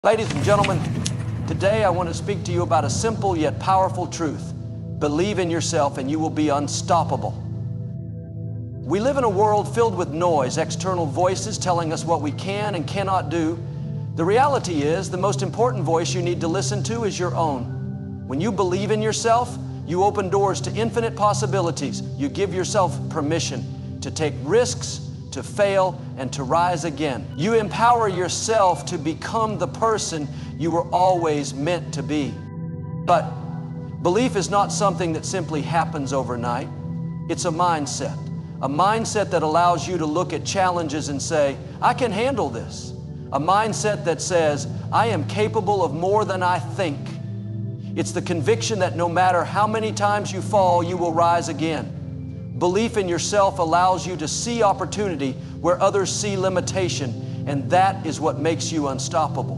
Ladies and gentlemen, today I want to speak to you about a simple yet powerful truth. Believe in yourself and you will be unstoppable. We live in a world filled with noise, external voices telling us what we can and cannot do. The reality is, the most important voice you need to listen to is your own. When you believe in yourself, you open doors to infinite possibilities. You give yourself permission to take risks, to fail, and to rise again. You empower yourself to become the person you were always meant to be. But belief is not something that simply happens overnight. It's a mindset that allows you to look at challenges and say, I can handle this. A mindset that says, I am capable of more than I think. It's the conviction that no matter how many times you fall, you will rise again. Belief in yourself allows you to see opportunity where others see limitation, and that is what makes you unstoppable.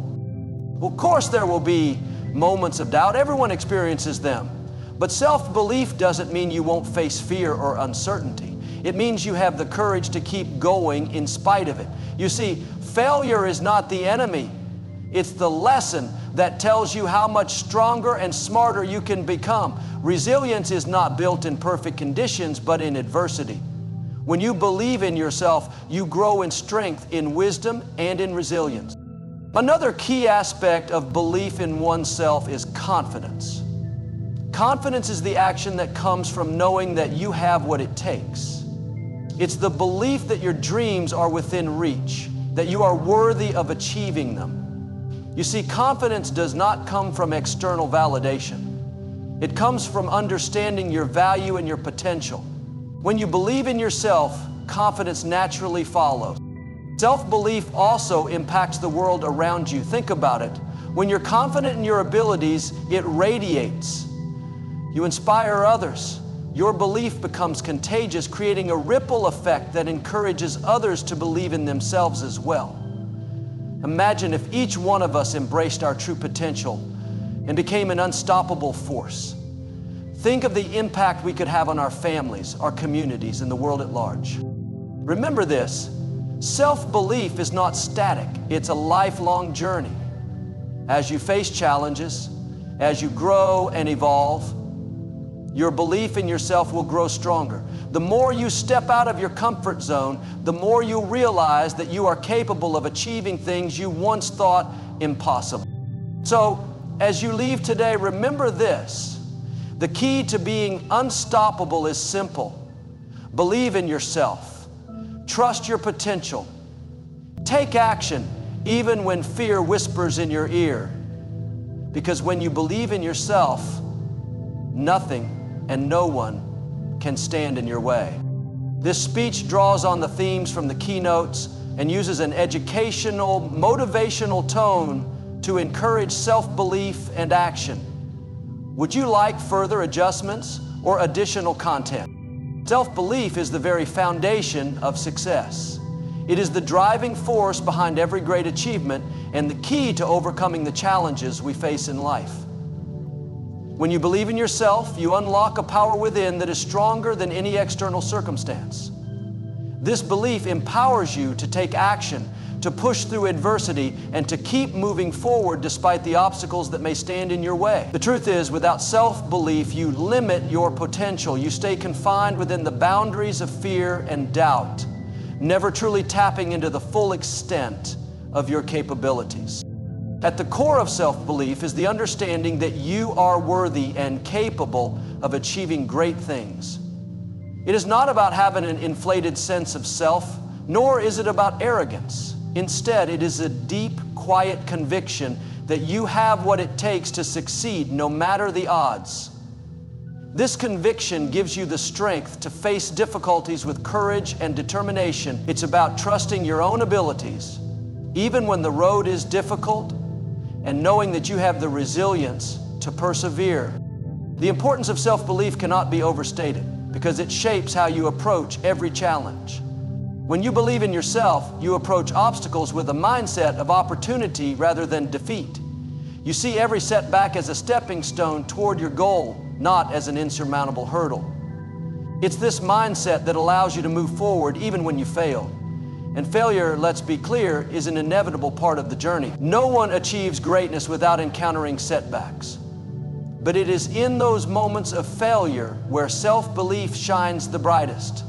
Well, of course there will be moments of doubt. Everyone experiences them. But self-belief doesn't mean you won't face fear or uncertainty. It means you have the courage to keep going in spite of it. You see, failure is not the enemy. It's the lesson that tells you how much stronger and smarter you can become. Resilience is not built in perfect conditions, but in adversity. When you believe in yourself, you grow in strength, in wisdom, and in resilience. Another key aspect of belief in oneself is confidence. Confidence is the action that comes from knowing that you have what it takes. It's the belief that your dreams are within reach, that you are worthy of achieving them. You see, confidence does not come from external validation. It comes from understanding your value and your potential. When you believe in yourself, confidence naturally follows. Self-belief also impacts the world around you. Think about it. When you're confident in your abilities, it radiates. You inspire others. Your belief becomes contagious, creating a ripple effect that encourages others to believe in themselves as well. Imagine if each one of us embraced our true potential and became an unstoppable force. Think of the impact we could have on our families, our communities, and the world at large. Remember this, self-belief is not static. It's a lifelong journey. As you face challenges, as you grow and evolve, your belief in yourself will grow stronger. The more you step out of your comfort zone, the more you realize that you are capable of achieving things you once thought impossible. So, as you leave today, remember this. The key to being unstoppable is simple. Believe in yourself. Trust your potential. Take action even when fear whispers in your ear. Because when you believe in yourself, nothing and no one can stand in your way. This speech draws on the themes from the keynotes and uses an educational, motivational tone to encourage self-belief and action. Would you like further adjustments or additional content? Self-belief is the very foundation of success. It is the driving force behind every great achievement and the key to overcoming the challenges we face in life. When you believe in yourself, you unlock a power within that is stronger than any external circumstance. This belief empowers you to take action, to push through adversity, and to keep moving forward despite the obstacles that may stand in your way. The truth is, without self-belief, you limit your potential. You stay confined within the boundaries of fear and doubt, never truly tapping into the full extent of your capabilities. At the core of self-belief is the understanding that you are worthy and capable of achieving great things. It is not about having an inflated sense of self, nor is it about arrogance. Instead, it is a deep, quiet conviction that you have what it takes to succeed no matter the odds. This conviction gives you the strength to face difficulties with courage and determination. It's about trusting your own abilities, even when the road is difficult, and knowing that you have the resilience to persevere. The importance of self-belief cannot be overstated because it shapes how you approach every challenge. When you believe in yourself, you approach obstacles with a mindset of opportunity rather than defeat. You see every setback as a stepping stone toward your goal, not as an insurmountable hurdle. It's this mindset that allows you to move forward even when you fail. And failure, let's be clear, is an inevitable part of the journey. No one achieves greatness without encountering setbacks. But it is in those moments of failure where self-belief shines the brightest.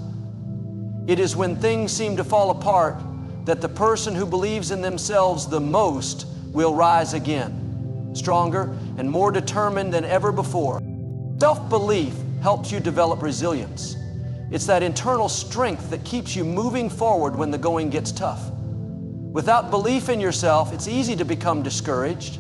It is when things seem to fall apart that the person who believes in themselves the most will rise again, stronger and more determined than ever before. Self-belief helps you develop resilience. It's that internal strength that keeps you moving forward when the going gets tough. Without belief in yourself, it's easy to become discouraged.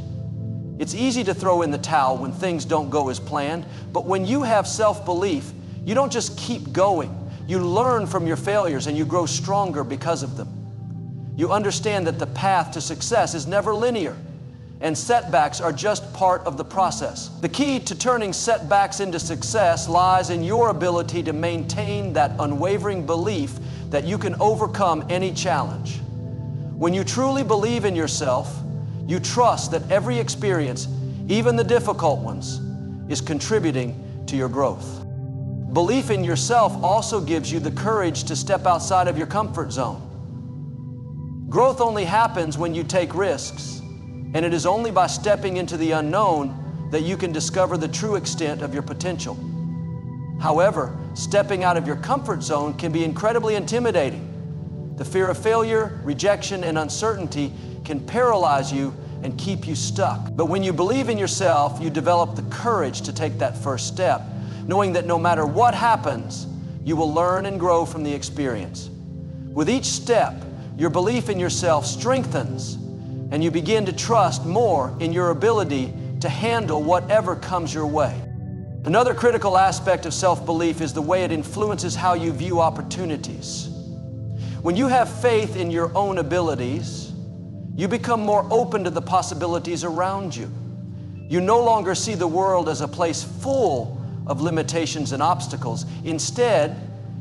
It's easy to throw in the towel when things don't go as planned. But when you have self-belief, you don't just keep going. You learn from your failures and you grow stronger because of them. You understand that the path to success is never linear, and setbacks are just part of the process. The key to turning setbacks into success lies in your ability to maintain that unwavering belief that you can overcome any challenge. When you truly believe in yourself, you trust that every experience, even the difficult ones, is contributing to your growth. Belief in yourself also gives you the courage to step outside of your comfort zone. Growth only happens when you take risks, and it is only by stepping into the unknown that you can discover the true extent of your potential. However, stepping out of your comfort zone can be incredibly intimidating. The fear of failure, rejection, and uncertainty can paralyze you and keep you stuck. But when you believe in yourself, you develop the courage to take that first step, knowing that no matter what happens, you will learn and grow from the experience. With each step, your belief in yourself strengthens, and you begin to trust more in your ability to handle whatever comes your way. Another critical aspect of self-belief is the way it influences how you view opportunities. When you have faith in your own abilities, you become more open to the possibilities around you. You no longer see the world as a place full of limitations and obstacles. Instead,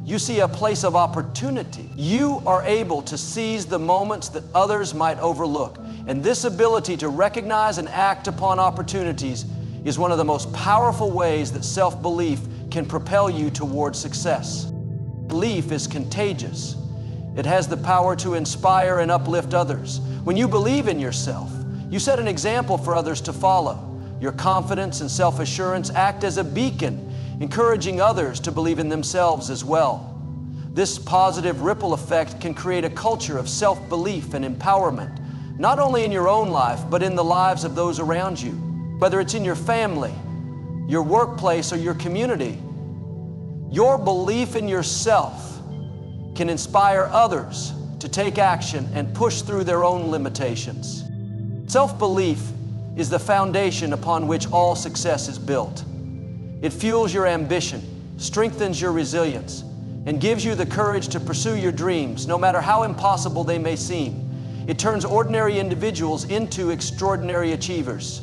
you see a place of opportunity. You are able to seize the moments that others might overlook. And this ability to recognize and act upon opportunities is one of the most powerful ways that self-belief can propel you toward success. Belief is contagious. It has the power to inspire and uplift others. When you believe in yourself, you set an example for others to follow. Your confidence and self-assurance act as a beacon, encouraging others to believe in themselves as well. This positive ripple effect can create a culture of self-belief and empowerment, not only in your own life, but in the lives of those around you. Whether it's in your family, your workplace, or your community, your belief in yourself can inspire others to take action and push through their own limitations. Self-belief is the foundation upon which all success is built. It fuels your ambition, strengthens your resilience, and gives you the courage to pursue your dreams, no matter how impossible they may seem. It turns ordinary individuals into extraordinary achievers.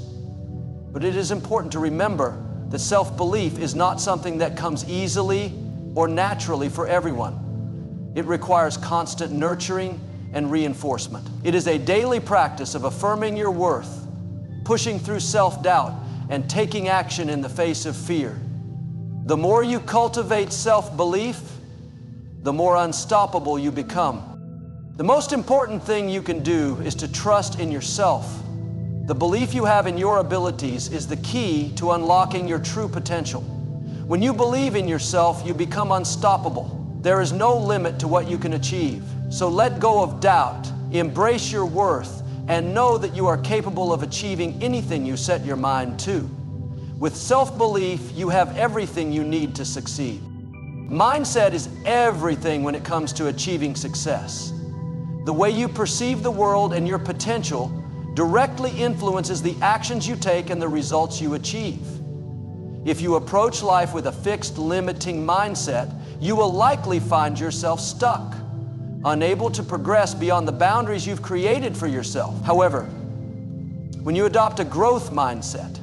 But it is important to remember that self-belief is not something that comes easily or naturally for everyone. It requires constant nurturing and reinforcement. It is a daily practice of affirming your worth, pushing through self-doubt, and taking action in the face of fear. The more you cultivate self-belief, the more unstoppable you become. The most important thing you can do is to trust in yourself. The belief you have in your abilities is the key to unlocking your true potential. When you believe in yourself, you become unstoppable. There is no limit to what you can achieve. So let go of doubt, embrace your worth, and know that you are capable of achieving anything you set your mind to. With self-belief, you have everything you need to succeed. Mindset is everything when it comes to achieving success. The way you perceive the world and your potential directly influences the actions you take and the results you achieve. If you approach life with a fixed, limiting mindset, you will likely find yourself stuck, unable to progress beyond the boundaries you've created for yourself. However, when you adopt a growth mindset,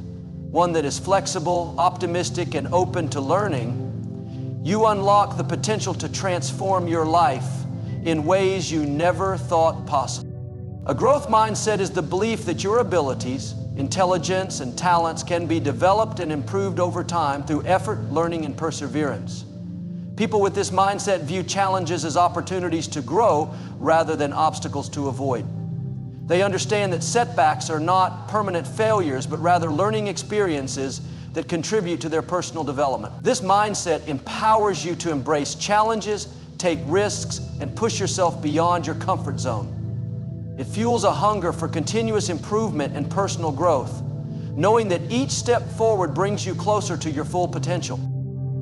one that is flexible, optimistic, and open to learning, you unlock the potential to transform your life in ways you never thought possible. A growth mindset is the belief that your abilities, intelligence, and talents can be developed and improved over time through effort, learning, and perseverance. People with this mindset view challenges as opportunities to grow rather than obstacles to avoid. They understand that setbacks are not permanent failures, but rather learning experiences that contribute to their personal development. This mindset empowers you to embrace challenges, take risks, and push yourself beyond your comfort zone. It fuels a hunger for continuous improvement and personal growth, knowing that each step forward brings you closer to your full potential.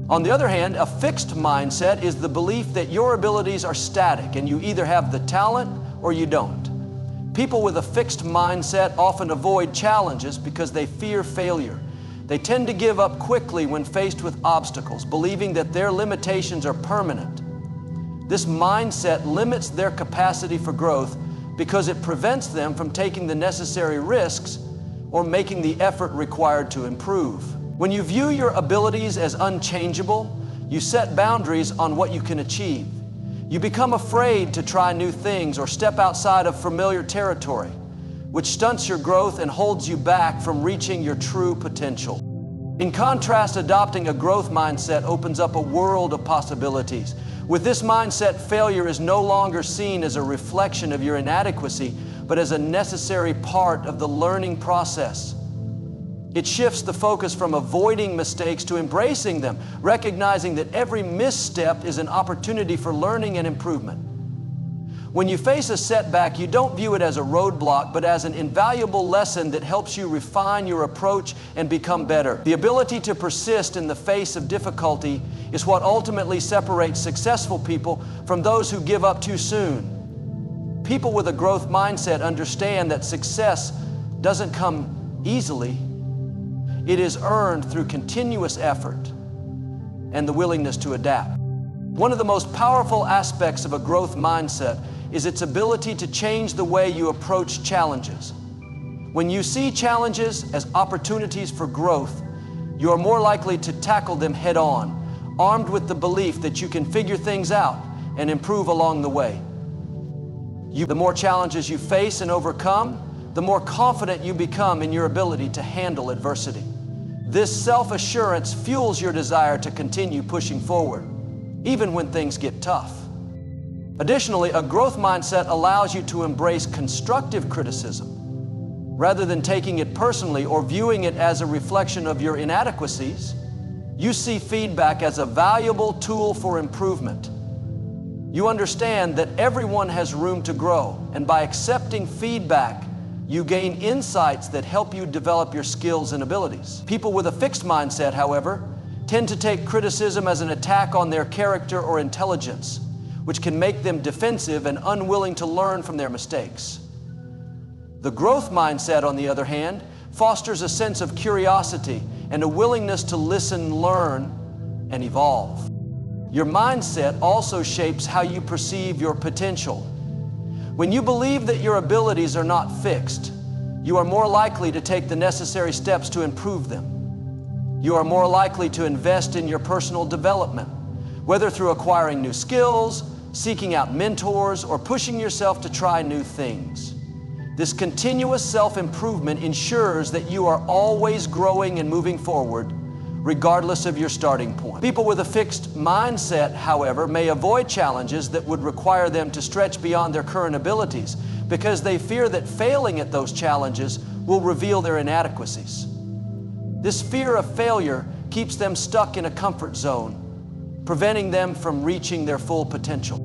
On the other hand, a fixed mindset is the belief that your abilities are static and you either have the talent or you don't. People with a fixed mindset often avoid challenges because they fear failure. They tend to give up quickly when faced with obstacles, believing that their limitations are permanent. This mindset limits their capacity for growth because it prevents them from taking the necessary risks or making the effort required to improve. When you view your abilities as unchangeable, you set boundaries on what you can achieve. You become afraid to try new things or step outside of familiar territory, which stunts your growth and holds you back from reaching your true potential. In contrast, adopting a growth mindset opens up a world of possibilities. With this mindset, failure is no longer seen as a reflection of your inadequacy, but as a necessary part of the learning process. It shifts the focus from avoiding mistakes to embracing them, recognizing that every misstep is an opportunity for learning and improvement. When you face a setback, you don't view it as a roadblock, but as an invaluable lesson that helps you refine your approach and become better. The ability to persist in the face of difficulty is what ultimately separates successful people from those who give up too soon. People with a growth mindset understand that success doesn't come easily. It is earned through continuous effort and the willingness to adapt. One of the most powerful aspects of a growth mindset is its ability to change the way you approach challenges. When you see challenges as opportunities for growth, you are more likely to tackle them head on, armed with the belief that you can figure things out and improve along the way. The more challenges you face and overcome, the more confident you become in your ability to handle adversity. This self-assurance fuels your desire to continue pushing forward, even when things get tough. Additionally, a growth mindset allows you to embrace constructive criticism. Rather than taking it personally or viewing it as a reflection of your inadequacies, you see feedback as a valuable tool for improvement. You understand that everyone has room to grow, and by accepting feedback, you gain insights that help you develop your skills and abilities. People with a fixed mindset, however, tend to take criticism as an attack on their character or intelligence, which can make them defensive and unwilling to learn from their mistakes. The growth mindset, on the other hand, fosters a sense of curiosity and a willingness to listen, learn, and evolve. Your mindset also shapes how you perceive your potential. When you believe that your abilities are not fixed, you are more likely to take the necessary steps to improve them. You are more likely to invest in your personal development, whether through acquiring new skills, seeking out mentors, or pushing yourself to try new things. This continuous self-improvement ensures that you are always growing and moving forward, regardless of your starting point. People with a fixed mindset, however, may avoid challenges that would require them to stretch beyond their current abilities because they fear that failing at those challenges will reveal their inadequacies. This fear of failure keeps them stuck in a comfort zone, preventing them from reaching their full potential.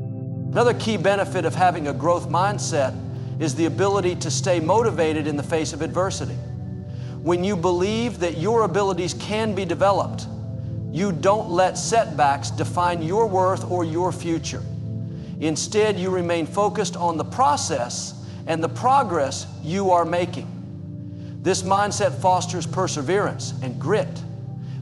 Another key benefit of having a growth mindset is the ability to stay motivated in the face of adversity. When you believe that your abilities can be developed, you don't let setbacks define your worth or your future. Instead, you remain focused on the process and the progress you are making. This mindset fosters perseverance and grit,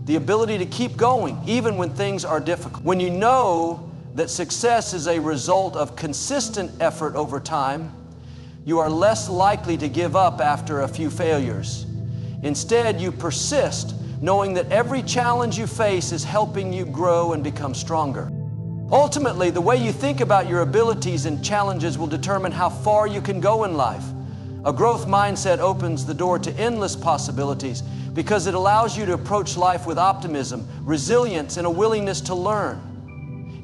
the ability to keep going even when things are difficult. When you know that success is a result of consistent effort over time, you are less likely to give up after a few failures. Instead, you persist, knowing that every challenge you face is helping you grow and become stronger. Ultimately, the way you think about your abilities and challenges will determine how far you can go in life. A growth mindset opens the door to endless possibilities because it allows you to approach life with optimism, resilience, and a willingness to learn.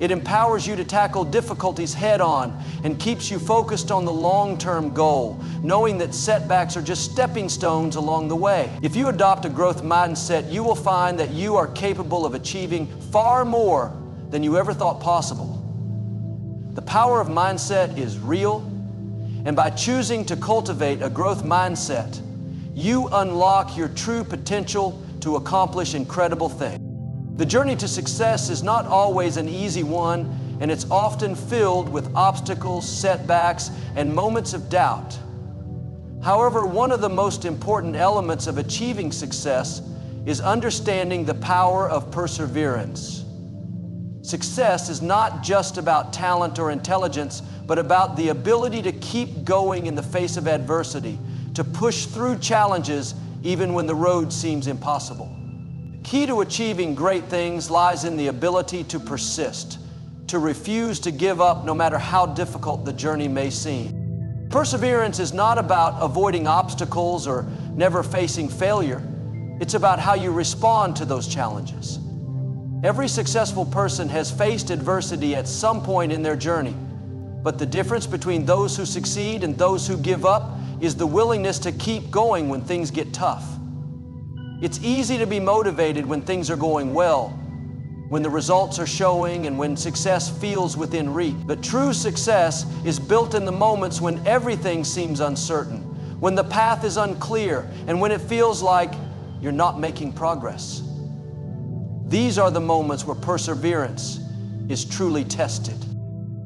It empowers you to tackle difficulties head on and keeps you focused on the long-term goal, knowing that setbacks are just stepping stones along the way. If you adopt a growth mindset, you will find that you are capable of achieving far more than you ever thought possible. The power of mindset is real, and by choosing to cultivate a growth mindset, you unlock your true potential to accomplish incredible things. The journey to success is not always an easy one, and it's often filled with obstacles, setbacks, and moments of doubt. However, one of the most important elements of achieving success is understanding the power of perseverance. Success is not just about talent or intelligence, but about the ability to keep going in the face of adversity, to push through challenges even when the road seems impossible. The key to achieving great things lies in the ability to persist, to refuse to give up no matter how difficult the journey may seem. Perseverance is not about avoiding obstacles or never facing failure. It's about how you respond to those challenges. Every successful person has faced adversity at some point in their journey, but the difference between those who succeed and those who give up is the willingness to keep going when things get tough. It's easy to be motivated when things are going well, when the results are showing and when success feels within reach. But true success is built in the moments when everything seems uncertain, when the path is unclear, and when it feels like you're not making progress. These are the moments where perseverance is truly tested.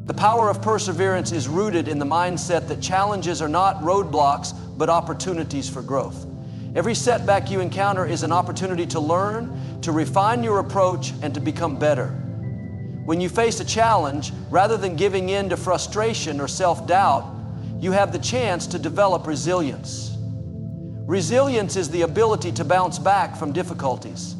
The power of perseverance is rooted in the mindset that challenges are not roadblocks, but opportunities for growth. Every setback you encounter is an opportunity to learn, to refine your approach, and to become better. When you face a challenge, rather than giving in to frustration or self-doubt, you have the chance to develop resilience. Resilience is the ability to bounce back from difficulties,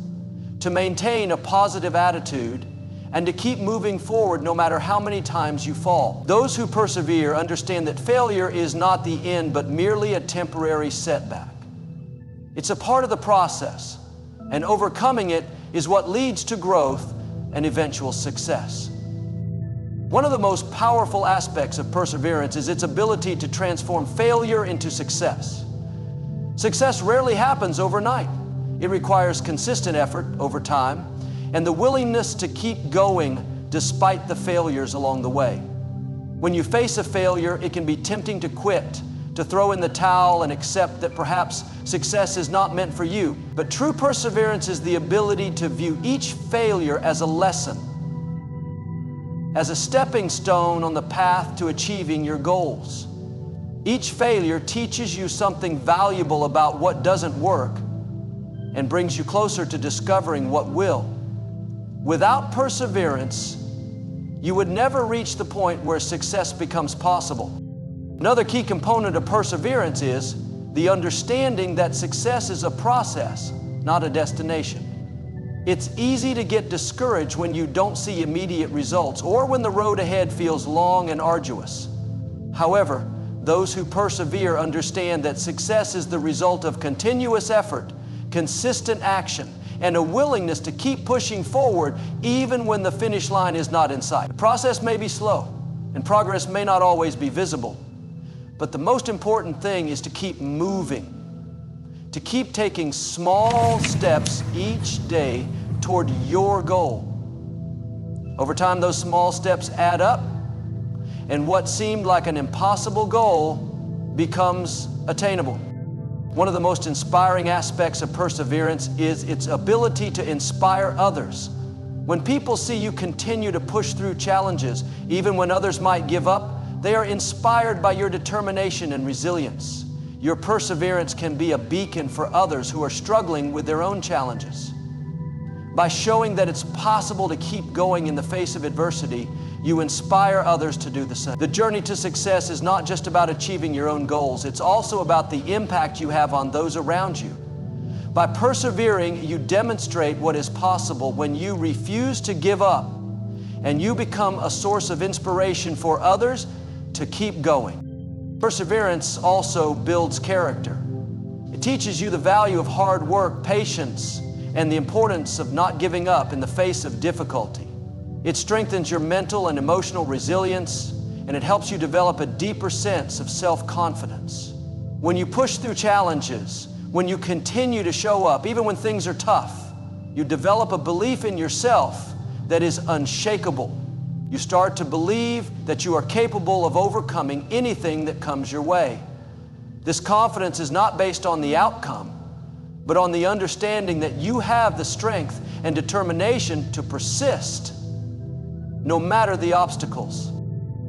to maintain a positive attitude, and to keep moving forward no matter how many times you fall. Those who persevere understand that failure is not the end, but merely a temporary setback. It's a part of the process, and overcoming it is what leads to growth and eventual success. One of the most powerful aspects of perseverance is its ability to transform failure into success. Success rarely happens overnight. It requires consistent effort over time and the willingness to keep going despite the failures along the way. When you face a failure, it can be tempting to quit, to throw in the towel and accept that perhaps success is not meant for you. But true perseverance is the ability to view each failure as a lesson, as a stepping stone on the path to achieving your goals. Each failure teaches you something valuable about what doesn't work and brings you closer to discovering what will. Without perseverance, you would never reach the point where success becomes possible. Another key component of perseverance is the understanding that success is a process, not a destination. It's easy to get discouraged when you don't see immediate results or when the road ahead feels long and arduous. However, those who persevere understand that success is the result of continuous effort, consistent action, and a willingness to keep pushing forward even when the finish line is not in sight. The process may be slow and progress may not always be visible, but the most important thing is to keep moving, to keep taking small steps each day toward your goal. Over time, those small steps add up, and what seemed like an impossible goal becomes attainable. One of the most inspiring aspects of perseverance is its ability to inspire others. When people see you continue to push through challenges, even when others might give up, they are inspired by your determination and resilience. Your perseverance can be a beacon for others who are struggling with their own challenges. By showing that it's possible to keep going in the face of adversity, you inspire others to do the same. The journey to success is not just about achieving your own goals, it's also about the impact you have on those around you. By persevering, you demonstrate what is possible when you refuse to give up, and you become a source of inspiration for others to keep going. Perseverance also builds character. It teaches you the value of hard work, patience, and the importance of not giving up in the face of difficulty. It strengthens your mental and emotional resilience, and it helps you develop a deeper sense of self-confidence. When you push through challenges, when you continue to show up, even when things are tough, you develop a belief in yourself that is unshakable. You start to believe that you are capable of overcoming anything that comes your way. This confidence is not based on the outcome, but on the understanding that you have the strength and determination to persist, no matter the obstacles.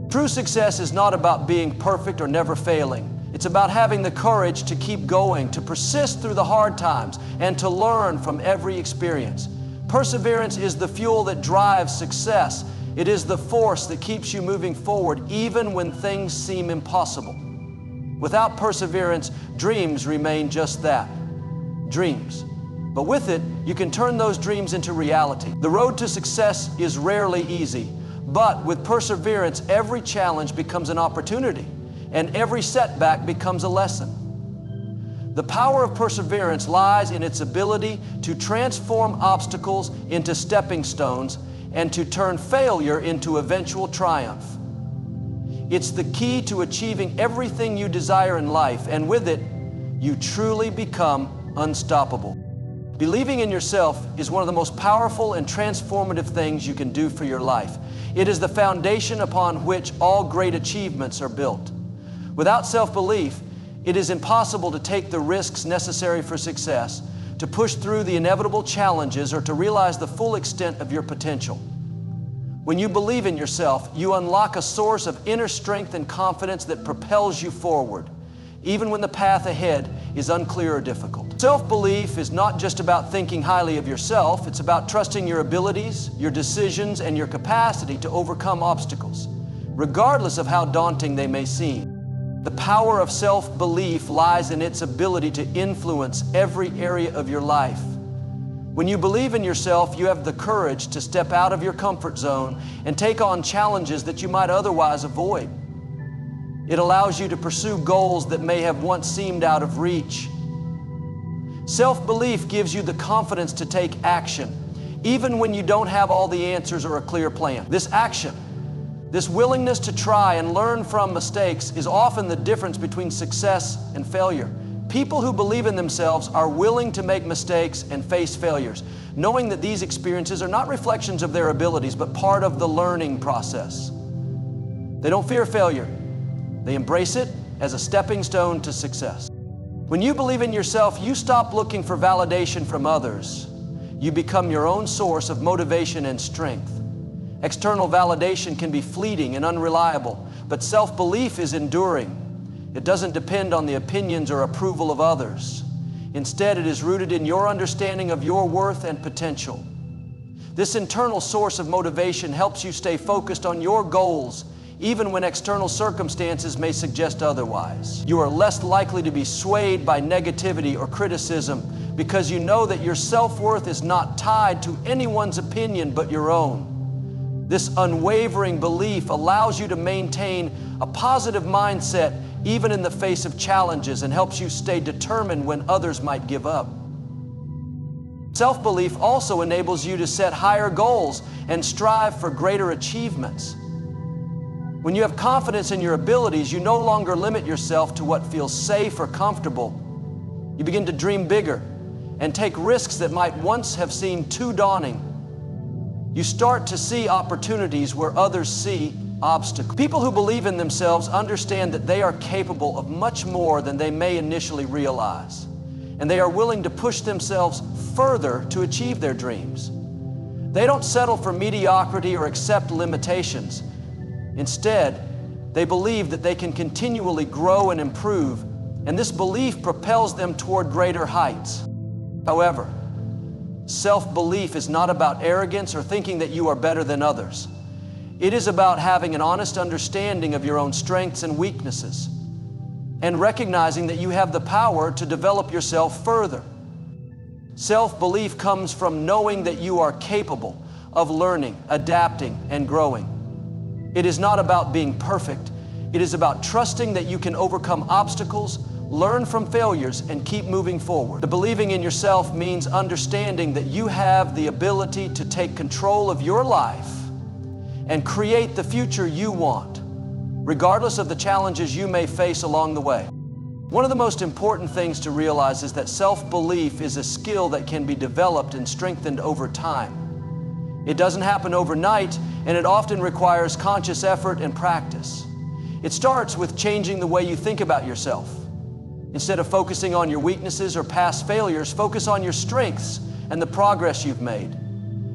True success is not about being perfect or never failing. It's about having the courage to keep going, to persist through the hard times, and to learn from every experience. Perseverance is the fuel that drives success. It is the force that keeps you moving forward, even when things seem impossible. Without perseverance, dreams remain just that, dreams. But with it, you can turn those dreams into reality. The road to success is rarely easy, but with perseverance, every challenge becomes an opportunity, and every setback becomes a lesson. The power of perseverance lies in its ability to transform obstacles into stepping stones and to turn failure into eventual triumph. It's the key to achieving everything you desire in life, and with it, you truly become unstoppable. Believing in yourself is one of the most powerful and transformative things you can do for your life. It is the foundation upon which all great achievements are built. Without self-belief, it is impossible to take the risks necessary for success, to push through the inevitable challenges, or to realize the full extent of your potential. When you believe in yourself, you unlock a source of inner strength and confidence that propels you forward, even when the path ahead is unclear or difficult. Self-belief is not just about thinking highly of yourself, it's about trusting your abilities, your decisions, and your capacity to overcome obstacles, regardless of how daunting they may seem. The power of self-belief lies in its ability to influence every area of your life. When you believe in yourself, you have the courage to step out of your comfort zone and take on challenges that you might otherwise avoid. It allows you to pursue goals that may have once seemed out of reach. Self-belief gives you the confidence to take action, even when you don't have all the answers or a clear plan. This action, this willingness to try and learn from mistakes, is often the difference between success and failure. People who believe in themselves are willing to make mistakes and face failures, knowing that these experiences are not reflections of their abilities, but part of the learning process. They don't fear failure. They embrace it as a stepping stone to success. When you believe in yourself, you stop looking for validation from others. You become your own source of motivation and strength. External validation can be fleeting and unreliable, but self-belief is enduring. It doesn't depend on the opinions or approval of others. Instead, it is rooted in your understanding of your worth and potential. This internal source of motivation helps you stay focused on your goals, even when external circumstances may suggest otherwise. You are less likely to be swayed by negativity or criticism because you know that your self-worth is not tied to anyone's opinion but your own. This unwavering belief allows you to maintain a positive mindset even in the face of challenges, and helps you stay determined when others might give up. Self-belief also enables you to set higher goals and strive for greater achievements. When you have confidence in your abilities, you no longer limit yourself to what feels safe or comfortable. You begin to dream bigger and take risks that might once have seemed too daunting. You start to see opportunities where others see obstacles. People who believe in themselves understand that they are capable of much more than they may initially realize, and they are willing to push themselves further to achieve their dreams. They don't settle for mediocrity or accept limitations. Instead, they believe that they can continually grow and improve, and this belief propels them toward greater heights. However, self-belief is not about arrogance or thinking that you are better than others. It is about having an honest understanding of your own strengths and weaknesses, and recognizing that you have the power to develop yourself further. Self-belief comes from knowing that you are capable of learning, adapting, and growing. It is not about being perfect. It is about trusting that you can overcome obstacles, learn from failures, and keep moving forward. The believing in yourself means understanding that you have the ability to take control of your life and create the future you want, regardless of the challenges you may face along the way. One of the most important things to realize is that self-belief is a skill that can be developed and strengthened over time. It doesn't happen overnight, and it often requires conscious effort and practice. It starts with changing the way you think about yourself. Instead of focusing on your weaknesses or past failures, focus on your strengths and the progress you've made.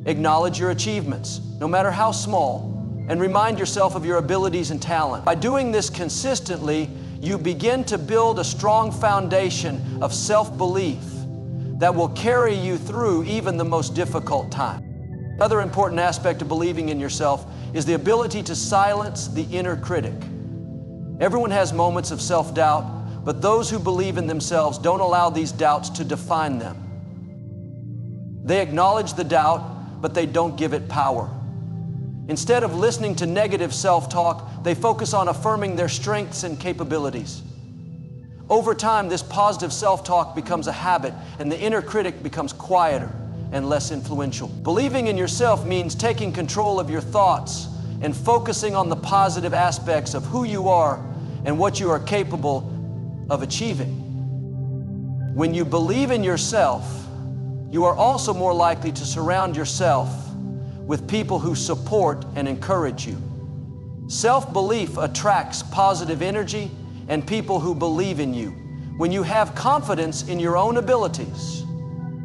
Acknowledge your achievements, no matter how small, and remind yourself of your abilities and talent. By doing this consistently, you begin to build a strong foundation of self-belief that will carry you through even the most difficult time. Another important aspect of believing in yourself is the ability to silence the inner critic. Everyone has moments of self-doubt, but those who believe in themselves don't allow these doubts to define them. They acknowledge the doubt, but they don't give it power. Instead of listening to negative self-talk, they focus on affirming their strengths and capabilities. Over time, this positive self-talk becomes a habit, and the inner critic becomes quieter and less influential. Believing in yourself means taking control of your thoughts and focusing on the positive aspects of who you are and what you are capable of achieving. When you believe in yourself, you are also more likely to surround yourself with people who support and encourage you. Self-belief attracts positive energy and people who believe in you. When you have confidence in your own abilities,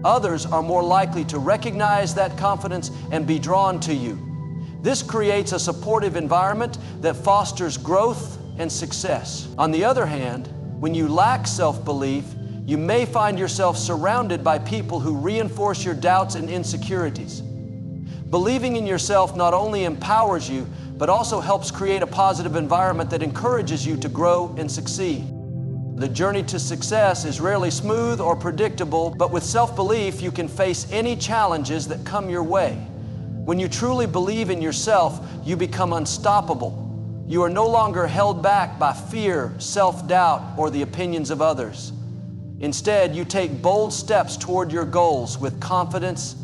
others are more likely to recognize that confidence and be drawn to you. This creates a supportive environment that fosters growth and success. On the other hand, when you lack self-belief, you may find yourself surrounded by people who reinforce your doubts and insecurities. Believing in yourself not only empowers you, but also helps create a positive environment that encourages you to grow and succeed. The journey to success is rarely smooth or predictable, but with self-belief, you can face any challenges that come your way. When you truly believe in yourself, you become unstoppable. You are no longer held back by fear, self-doubt, or the opinions of others. Instead, you take bold steps toward your goals with confidence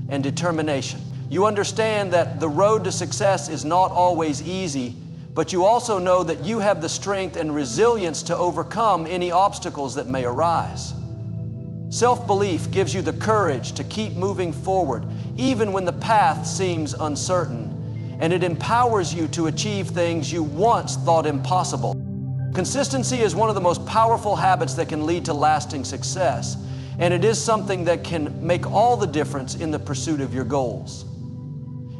and determination. You understand that the road to success is not always easy, but you also know that you have the strength and resilience to overcome any obstacles that may arise. Self-belief gives you the courage to keep moving forward, even when the path seems uncertain, and it empowers you to achieve things you once thought impossible. Consistency is one of the most powerful habits that can lead to lasting success, and it is something that can make all the difference in the pursuit of your goals.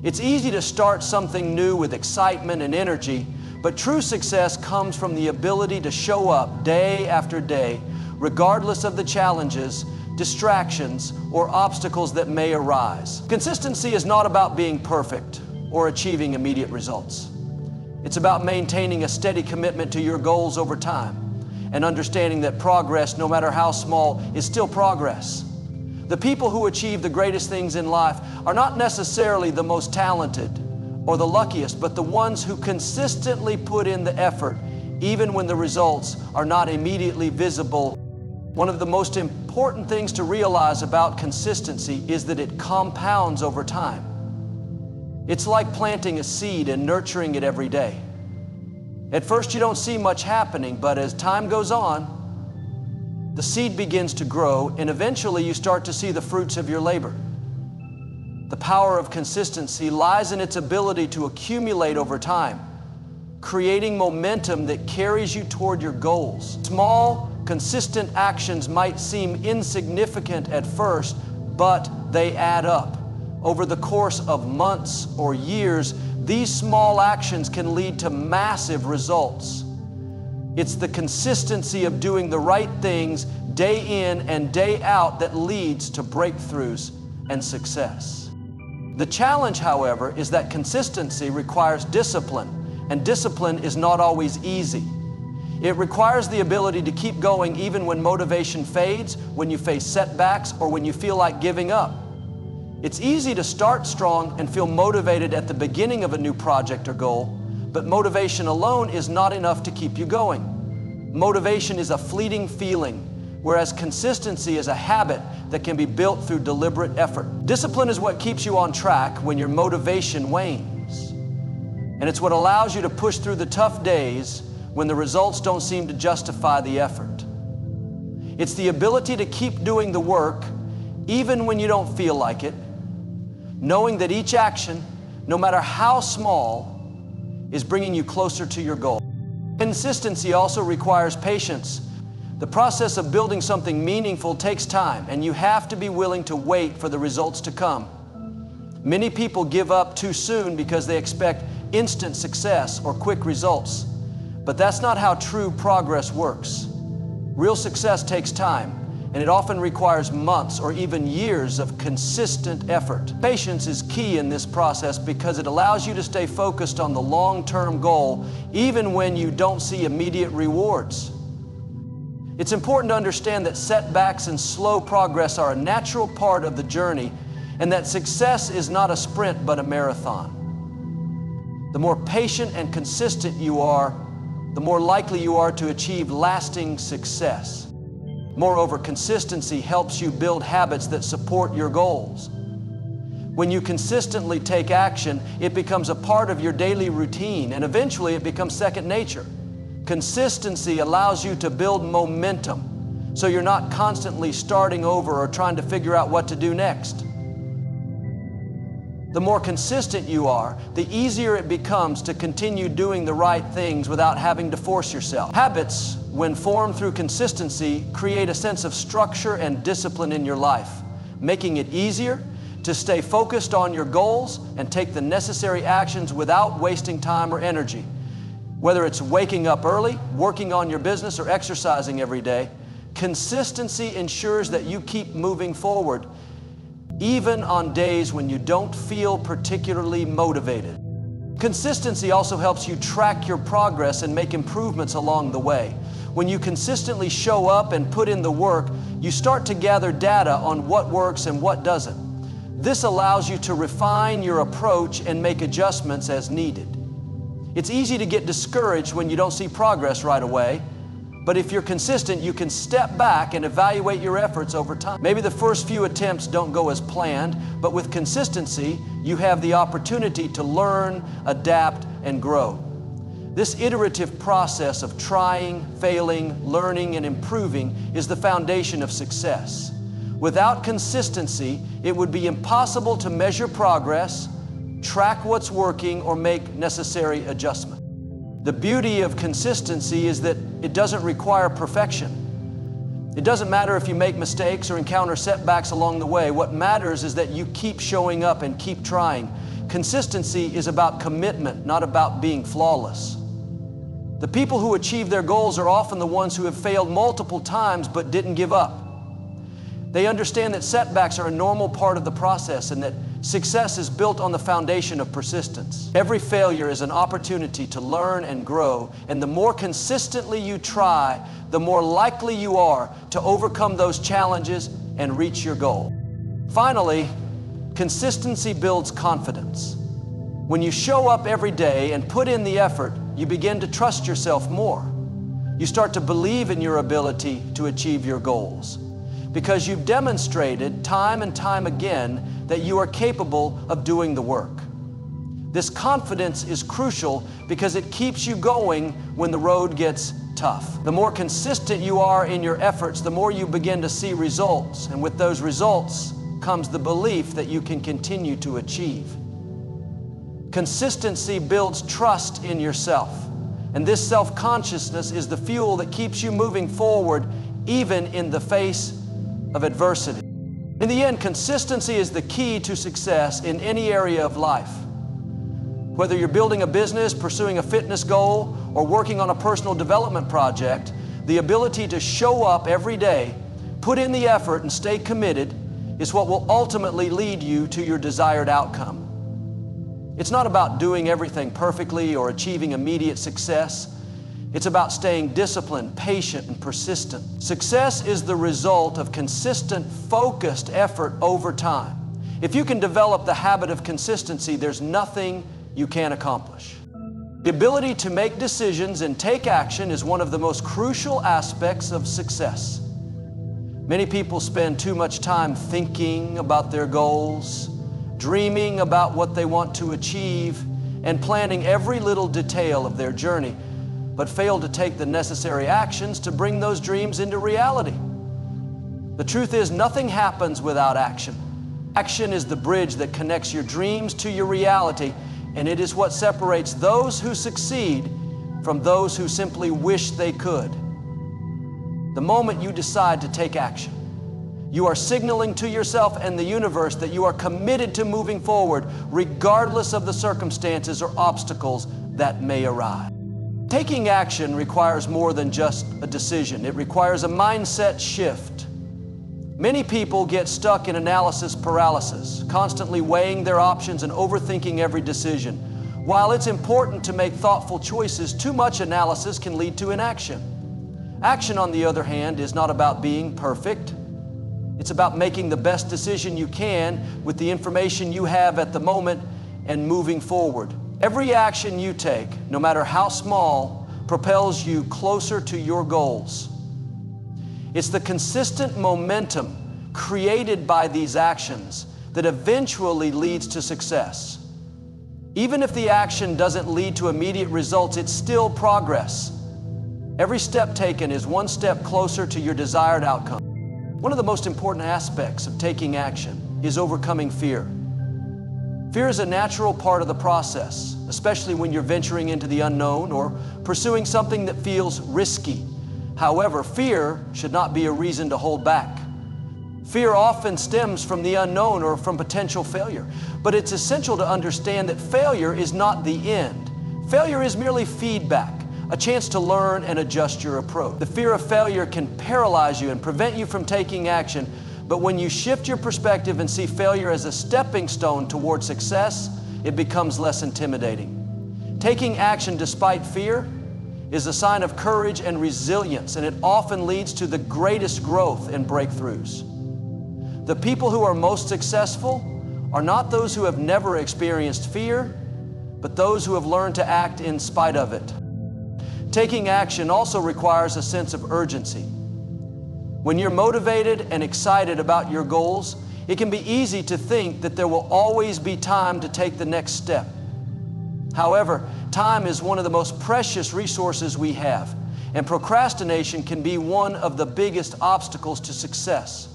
It's easy to start something new with excitement and energy, but true success comes from the ability to show up day after day, regardless of the challenges, distractions, or obstacles that may arise. Consistency is not about being perfect or achieving immediate results. It's about maintaining a steady commitment to your goals over time and understanding that progress, no matter how small, is still progress. The people who achieve the greatest things in life are not necessarily the most talented or the luckiest, but the ones who consistently put in the effort, even when the results are not immediately visible. One of the most important things to realize about consistency is that it compounds over time. It's like planting a seed and nurturing it every day. At first, you don't see much happening, but as time goes on, the seed begins to grow, and eventually you start to see the fruits of your labor. The power of consistency lies in its ability to accumulate over time, creating momentum that carries you toward your goals. Small, consistent actions might seem insignificant at first, but they add up. Over the course of months or years, these small actions can lead to massive results. It's the consistency of doing the right things day in and day out that leads to breakthroughs and success. The challenge, however, is that consistency requires discipline, and discipline is not always easy. It requires the ability to keep going even when motivation fades, when you face setbacks, or when you feel like giving up. It's easy to start strong and feel motivated at the beginning of a new project or goal, but motivation alone is not enough to keep you going. Motivation is a fleeting feeling, whereas consistency is a habit that can be built through deliberate effort. Discipline is what keeps you on track when your motivation wanes. And it's what allows you to push through the tough days when the results don't seem to justify the effort. It's the ability to keep doing the work even when you don't feel like it, knowing that each action, no matter how small, is bringing you closer to your goal. Consistency also requires patience. The process of building something meaningful takes time, and you have to be willing to wait for the results to come. Many people give up too soon because they expect instant success or quick results. But that's not how true progress works. Real success takes time, and it often requires months or even years of consistent effort. Patience is key in this process because it allows you to stay focused on the long-term goal even when you don't see immediate rewards. It's important to understand that setbacks and slow progress are a natural part of the journey, and that success is not a sprint but a marathon. The more patient and consistent you are, the more likely you are to achieve lasting success. Moreover, consistency helps you build habits that support your goals. When you consistently take action, it becomes a part of your daily routine, and eventually it becomes second nature. Consistency allows you to build momentum, so you're not constantly starting over or trying to figure out what to do next. The more consistent you are, the easier it becomes to continue doing the right things without having to force yourself. Habits, when formed through consistency, create a sense of structure and discipline in your life, making it easier to stay focused on your goals and take the necessary actions without wasting time or energy. Whether it's waking up early, working on your business, or exercising every day, consistency ensures that you keep moving forward, even on days when you don't feel particularly motivated. Consistency also helps you track your progress and make improvements along the way. When you consistently show up and put in the work, you start to gather data on what works and what doesn't. This allows you to refine your approach and make adjustments as needed. It's easy to get discouraged when you don't see progress right away, but if you're consistent, you can step back and evaluate your efforts over time. Maybe the first few attempts don't go as planned, but with consistency, you have the opportunity to learn, adapt, and grow. This iterative process of trying, failing, learning, and improving is the foundation of success. Without consistency, it would be impossible to measure progress, track what's working, or make necessary adjustments. The beauty of consistency is that it doesn't require perfection. It doesn't matter if you make mistakes or encounter setbacks along the way. What matters is that you keep showing up and keep trying. Consistency is about commitment, not about being flawless. The people who achieve their goals are often the ones who have failed multiple times but didn't give up. They understand that setbacks are a normal part of the process and that success is built on the foundation of persistence. Every failure is an opportunity to learn and grow, and the more consistently you try, the more likely you are to overcome those challenges and reach your goal. Finally, consistency builds confidence. When you show up every day and put in the effort, you begin to trust yourself more. You start to believe in your ability to achieve your goals, because you've demonstrated time and time again that you are capable of doing the work. This confidence is crucial because it keeps you going when the road gets tough. The more consistent you are in your efforts, the more you begin to see results, and with those results comes the belief that you can continue to achieve. Consistency builds trust in yourself, and this self-consciousness is the fuel that keeps you moving forward even in the face of adversity. In the end, consistency is the key to success in any area of life. Whether you're building a business, pursuing a fitness goal, or working on a personal development project, the ability to show up every day, put in the effort, and stay committed is what will ultimately lead you to your desired outcome. It's not about doing everything perfectly or achieving immediate success. It's about staying disciplined, patient, and persistent. Success is the result of consistent, focused effort over time. If you can develop the habit of consistency, there's nothing you can't accomplish. The ability to make decisions and take action is one of the most crucial aspects of success. Many people spend too much time thinking about their goals, dreaming about what they want to achieve, and planning every little detail of their journey, but fail to take the necessary actions to bring those dreams into reality. The truth is, nothing happens without action. Action is the bridge that connects your dreams to your reality, and it is what separates those who succeed from those who simply wish they could. The moment you decide to take action, you are signaling to yourself and the universe that you are committed to moving forward, regardless of the circumstances or obstacles that may arise. Taking action requires more than just a decision. It requires a mindset shift. Many people get stuck in analysis paralysis, constantly weighing their options and overthinking every decision. While it's important to make thoughtful choices, too much analysis can lead to inaction. Action, on the other hand, is not about being perfect. It's about making the best decision you can with the information you have at the moment and moving forward. Every action you take, no matter how small, propels you closer to your goals. It's the consistent momentum created by these actions that eventually leads to success. Even if the action doesn't lead to immediate results, it's still progress. Every step taken is one step closer to your desired outcome. One of the most important aspects of taking action is overcoming fear. Fear is a natural part of the process, especially when you're venturing into the unknown or pursuing something that feels risky. However, fear should not be a reason to hold back. Fear often stems from the unknown or from potential failure, but it's essential to understand that failure is not the end. Failure is merely feedback, a chance to learn and adjust your approach. The fear of failure can paralyze you and prevent you from taking action, but when you shift your perspective and see failure as a stepping stone toward success, it becomes less intimidating. Taking action despite fear is a sign of courage and resilience, and it often leads to the greatest growth and breakthroughs. The people who are most successful are not those who have never experienced fear, but those who have learned to act in spite of it. Taking action also requires a sense of urgency. When you're motivated and excited about your goals, it can be easy to think that there will always be time to take the next step. However, time is one of the most precious resources we have, and procrastination can be one of the biggest obstacles to success.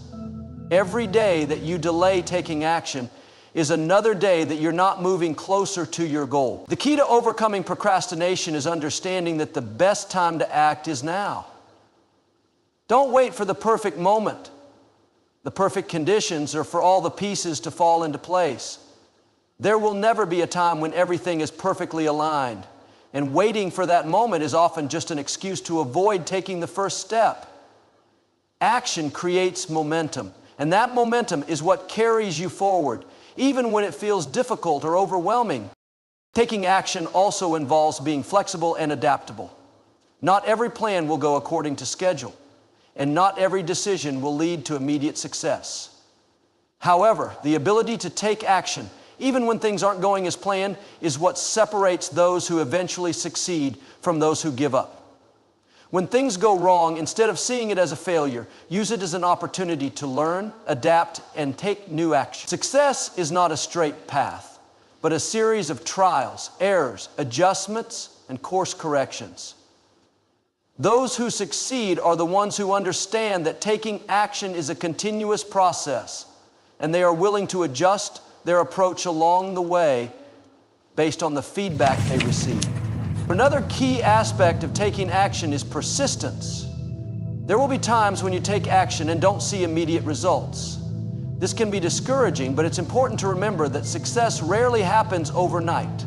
Every day that you delay taking action is another day that you're not moving closer to your goal. The key to overcoming procrastination is understanding that the best time to act is now. Don't wait for the perfect moment, the perfect conditions, or for all the pieces to fall into place. There will never be a time when everything is perfectly aligned, and waiting for that moment is often just an excuse to avoid taking the first step. Action creates momentum, and that momentum is what carries you forward, even when it feels difficult or overwhelming. Taking action also involves being flexible and adaptable. Not every plan will go according to schedule, and not every decision will lead to immediate success. However, the ability to take action, even when things aren't going as planned, is what separates those who eventually succeed from those who give up. When things go wrong, instead of seeing it as a failure, use it as an opportunity to learn, adapt, and take new action. Success is not a straight path, but a series of trials, errors, adjustments, and course corrections. Those who succeed are the ones who understand that taking action is a continuous process, and they are willing to adjust their approach along the way based on the feedback they receive. Another key aspect of taking action is persistence. There will be times when you take action and don't see immediate results. This can be discouraging, but it's important to remember that success rarely happens overnight.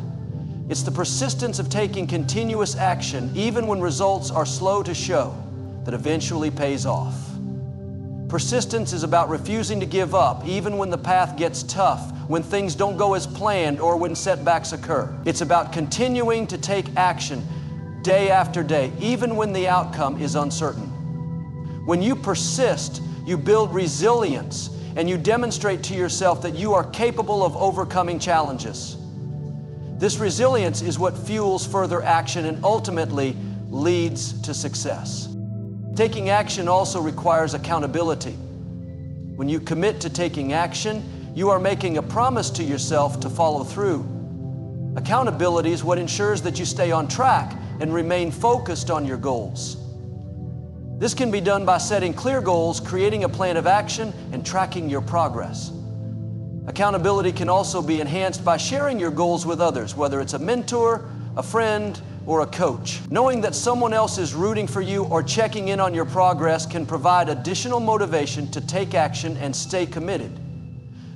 It's the persistence of taking continuous action, even when results are slow to show, that eventually pays off. Persistence is about refusing to give up, even when the path gets tough, when things don't go as planned, or when setbacks occur. It's about continuing to take action day after day, even when the outcome is uncertain. When you persist, you build resilience, and you demonstrate to yourself that you are capable of overcoming challenges. This resilience is what fuels further action and ultimately leads to success. Taking action also requires accountability. When you commit to taking action, you are making a promise to yourself to follow through. Accountability is what ensures that you stay on track and remain focused on your goals. This can be done by setting clear goals, creating a plan of action, and tracking your progress. Accountability can also be enhanced by sharing your goals with others, whether it's a mentor, a friend, or a coach. Knowing that someone else is rooting for you or checking in on your progress can provide additional motivation to take action and stay committed.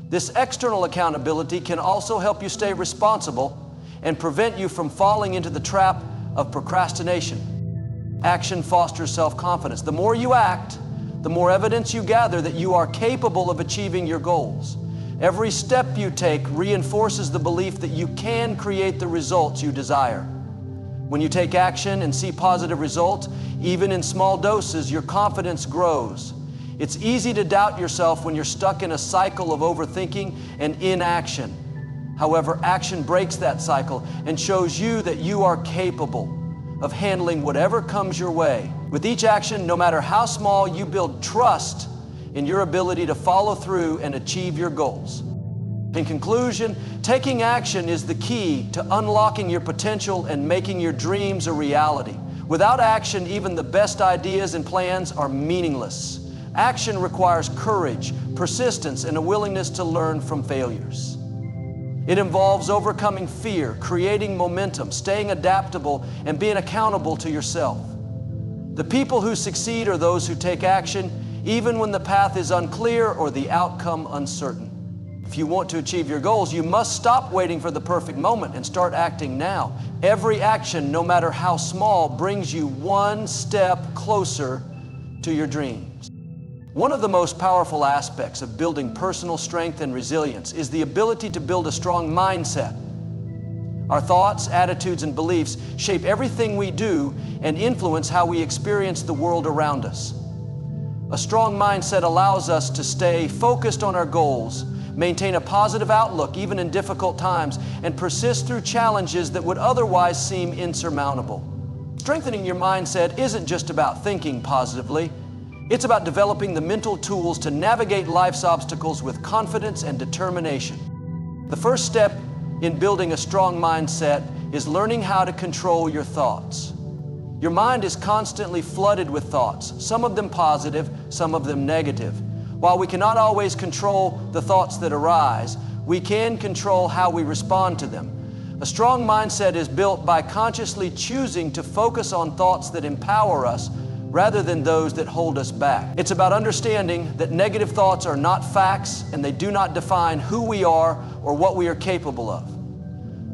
This external accountability can also help you stay responsible and prevent you from falling into the trap of procrastination. Action fosters self-confidence. The more you act, the more evidence you gather that you are capable of achieving your goals. Every step you take reinforces the belief that you can create the results you desire. When you take action and see positive results, even in small doses, your confidence grows. It's easy to doubt yourself when you're stuck in a cycle of overthinking and inaction. However, action breaks that cycle and shows you that you are capable of handling whatever comes your way. With each action, no matter how small, you build trust in your ability to follow through and achieve your goals. In conclusion, taking action is the key to unlocking your potential and making your dreams a reality. Without action, even the best ideas and plans are meaningless. Action requires courage, persistence, and a willingness to learn from failures. It involves overcoming fear, creating momentum, staying adaptable, and being accountable to yourself. The people who succeed are those who take action, even when the path is unclear or the outcome uncertain. If you want to achieve your goals, you must stop waiting for the perfect moment and start acting now. Every action, no matter how small, brings you one step closer to your dreams. One of the most powerful aspects of building personal strength and resilience is the ability to build a strong mindset. Our thoughts, attitudes, and beliefs shape everything we do and influence how we experience the world around us. A strong mindset allows us to stay focused on our goals, maintain a positive outlook even in difficult times, and persist through challenges that would otherwise seem insurmountable. Strengthening your mindset isn't just about thinking positively. It's about developing the mental tools to navigate life's obstacles with confidence and determination. The first step in building a strong mindset is learning how to control your thoughts. Your mind is constantly flooded with thoughts, some of them positive, some of them negative. While we cannot always control the thoughts that arise, we can control how we respond to them. A strong mindset is built by consciously choosing to focus on thoughts that empower us rather than those that hold us back. It's about understanding that negative thoughts are not facts and they do not define who we are or what we are capable of.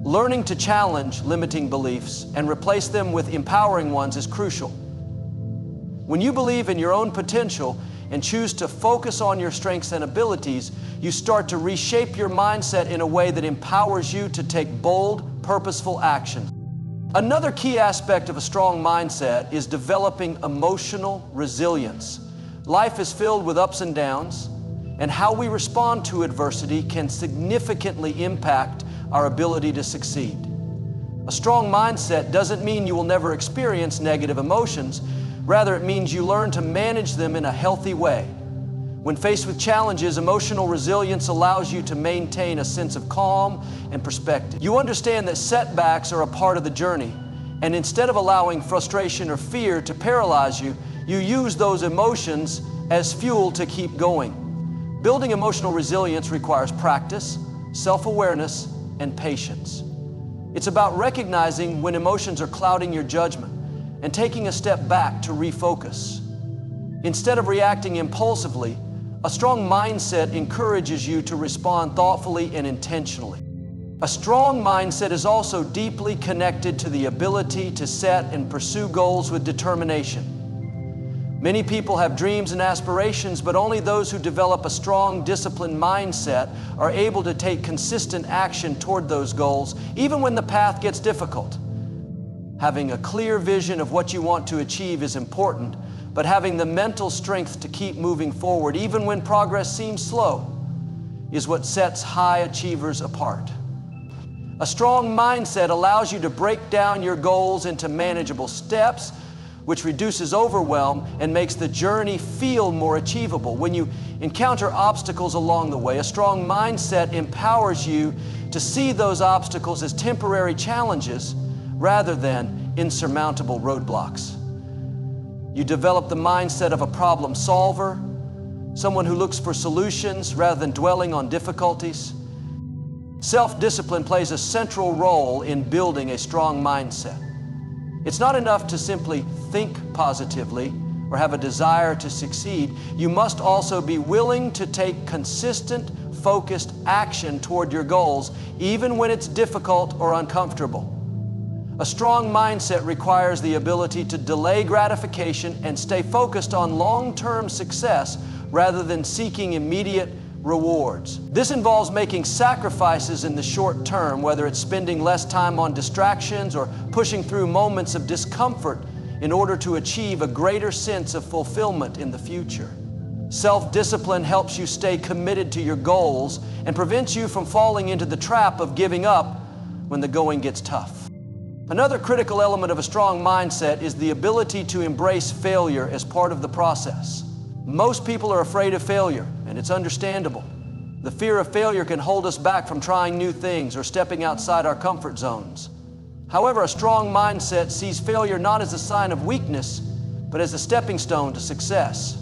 Learning to challenge limiting beliefs and replace them with empowering ones is crucial. When you believe in your own potential and choose to focus on your strengths and abilities, you start to reshape your mindset in a way that empowers you to take bold, purposeful action. Another key aspect of a strong mindset is developing emotional resilience. Life is filled with ups and downs, and how we respond to adversity can significantly impact our ability to succeed. A strong mindset doesn't mean you will never experience negative emotions. Rather, it means you learn to manage them in a healthy way. When faced with challenges, emotional resilience allows you to maintain a sense of calm and perspective. You understand that setbacks are a part of the journey, and instead of allowing frustration or fear to paralyze you, you use those emotions as fuel to keep going. Building emotional resilience requires practice, self-awareness, and patience. It's about recognizing when emotions are clouding your judgment and taking a step back to refocus. Instead of reacting impulsively, a strong mindset encourages you to respond thoughtfully and intentionally. A strong mindset is also deeply connected to the ability to set and pursue goals with determination. Many people have dreams and aspirations, but only those who develop a strong, disciplined mindset are able to take consistent action toward those goals, even when the path gets difficult. Having a clear vision of what you want to achieve is important, but having the mental strength to keep moving forward, even when progress seems slow, is what sets high achievers apart. A strong mindset allows you to break down your goals into manageable steps, which reduces overwhelm and makes the journey feel more achievable. When you encounter obstacles along the way, a strong mindset empowers you to see those obstacles as temporary challenges rather than insurmountable roadblocks. You develop the mindset of a problem solver, someone who looks for solutions rather than dwelling on difficulties. Self-discipline plays a central role in building a strong mindset. It's not enough to simply think positively or have a desire to succeed. You must also be willing to take consistent, focused action toward your goals, even when it's difficult or uncomfortable. A strong mindset requires the ability to delay gratification and stay focused on long-term success rather than seeking immediate rewards. This involves making sacrifices in the short term, whether it's spending less time on distractions or pushing through moments of discomfort in order to achieve a greater sense of fulfillment in the future. Self-discipline helps you stay committed to your goals and prevents you from falling into the trap of giving up when the going gets tough. Another critical element of a strong mindset is the ability to embrace failure as part of the process. Most people are afraid of failure, and it's understandable. The fear of failure can hold us back from trying new things or stepping outside our comfort zones. However, a strong mindset sees failure not as a sign of weakness, but as a stepping stone to success.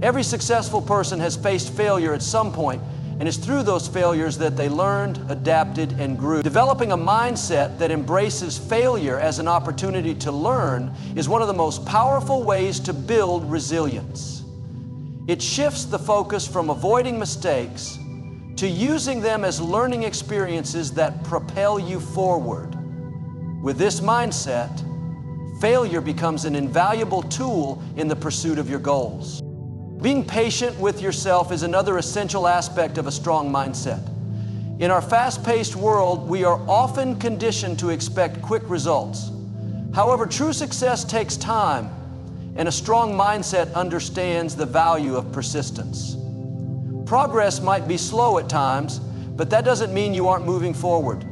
Every successful person has faced failure at some point, and it's through those failures that they learned, adapted, and grew. Developing a mindset that embraces failure as an opportunity to learn is one of the most powerful ways to build resilience. It shifts the focus from avoiding mistakes to using them as learning experiences that propel you forward. With this mindset, failure becomes an invaluable tool in the pursuit of your goals. Being patient with yourself is another essential aspect of a strong mindset. In our fast-paced world, we are often conditioned to expect quick results. However, true success takes time, and a strong mindset understands the value of persistence. Progress might be slow at times, but that doesn't mean you aren't moving forward.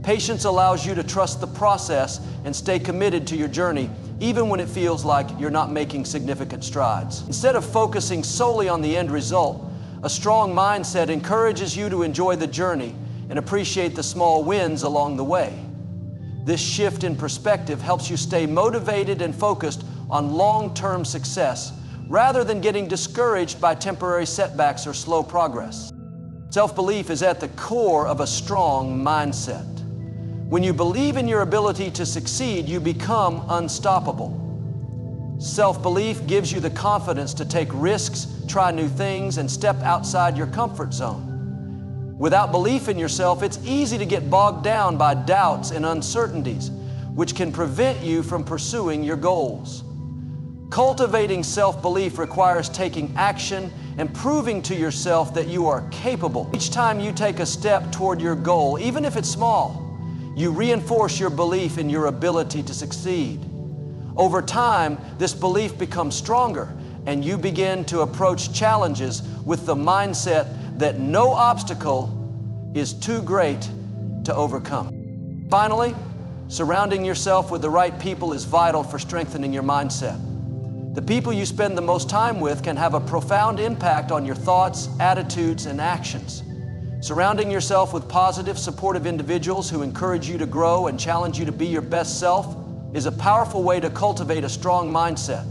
Patience allows you to trust the process and stay committed to your journey, even when it feels like you're not making significant strides. Instead of focusing solely on the end result, a strong mindset encourages you to enjoy the journey and appreciate the small wins along the way. This shift in perspective helps you stay motivated and focused on long-term success rather than getting discouraged by temporary setbacks or slow progress. Self-belief is at the core of a strong mindset. When you believe in your ability to succeed, you become unstoppable. Self-belief gives you the confidence to take risks, try new things, and step outside your comfort zone. Without belief in yourself, it's easy to get bogged down by doubts and uncertainties, which can prevent you from pursuing your goals. Cultivating self-belief requires taking action and proving to yourself that you are capable. Each time you take a step toward your goal, even if it's small, you reinforce your belief in your ability to succeed. Over time, this belief becomes stronger, and you begin to approach challenges with the mindset that no obstacle is too great to overcome. Finally, surrounding yourself with the right people is vital for strengthening your mindset. The people you spend the most time with can have a profound impact on your thoughts, attitudes, and actions. Surrounding yourself with positive, supportive individuals who encourage you to grow and challenge you to be your best self is a powerful way to cultivate a strong mindset.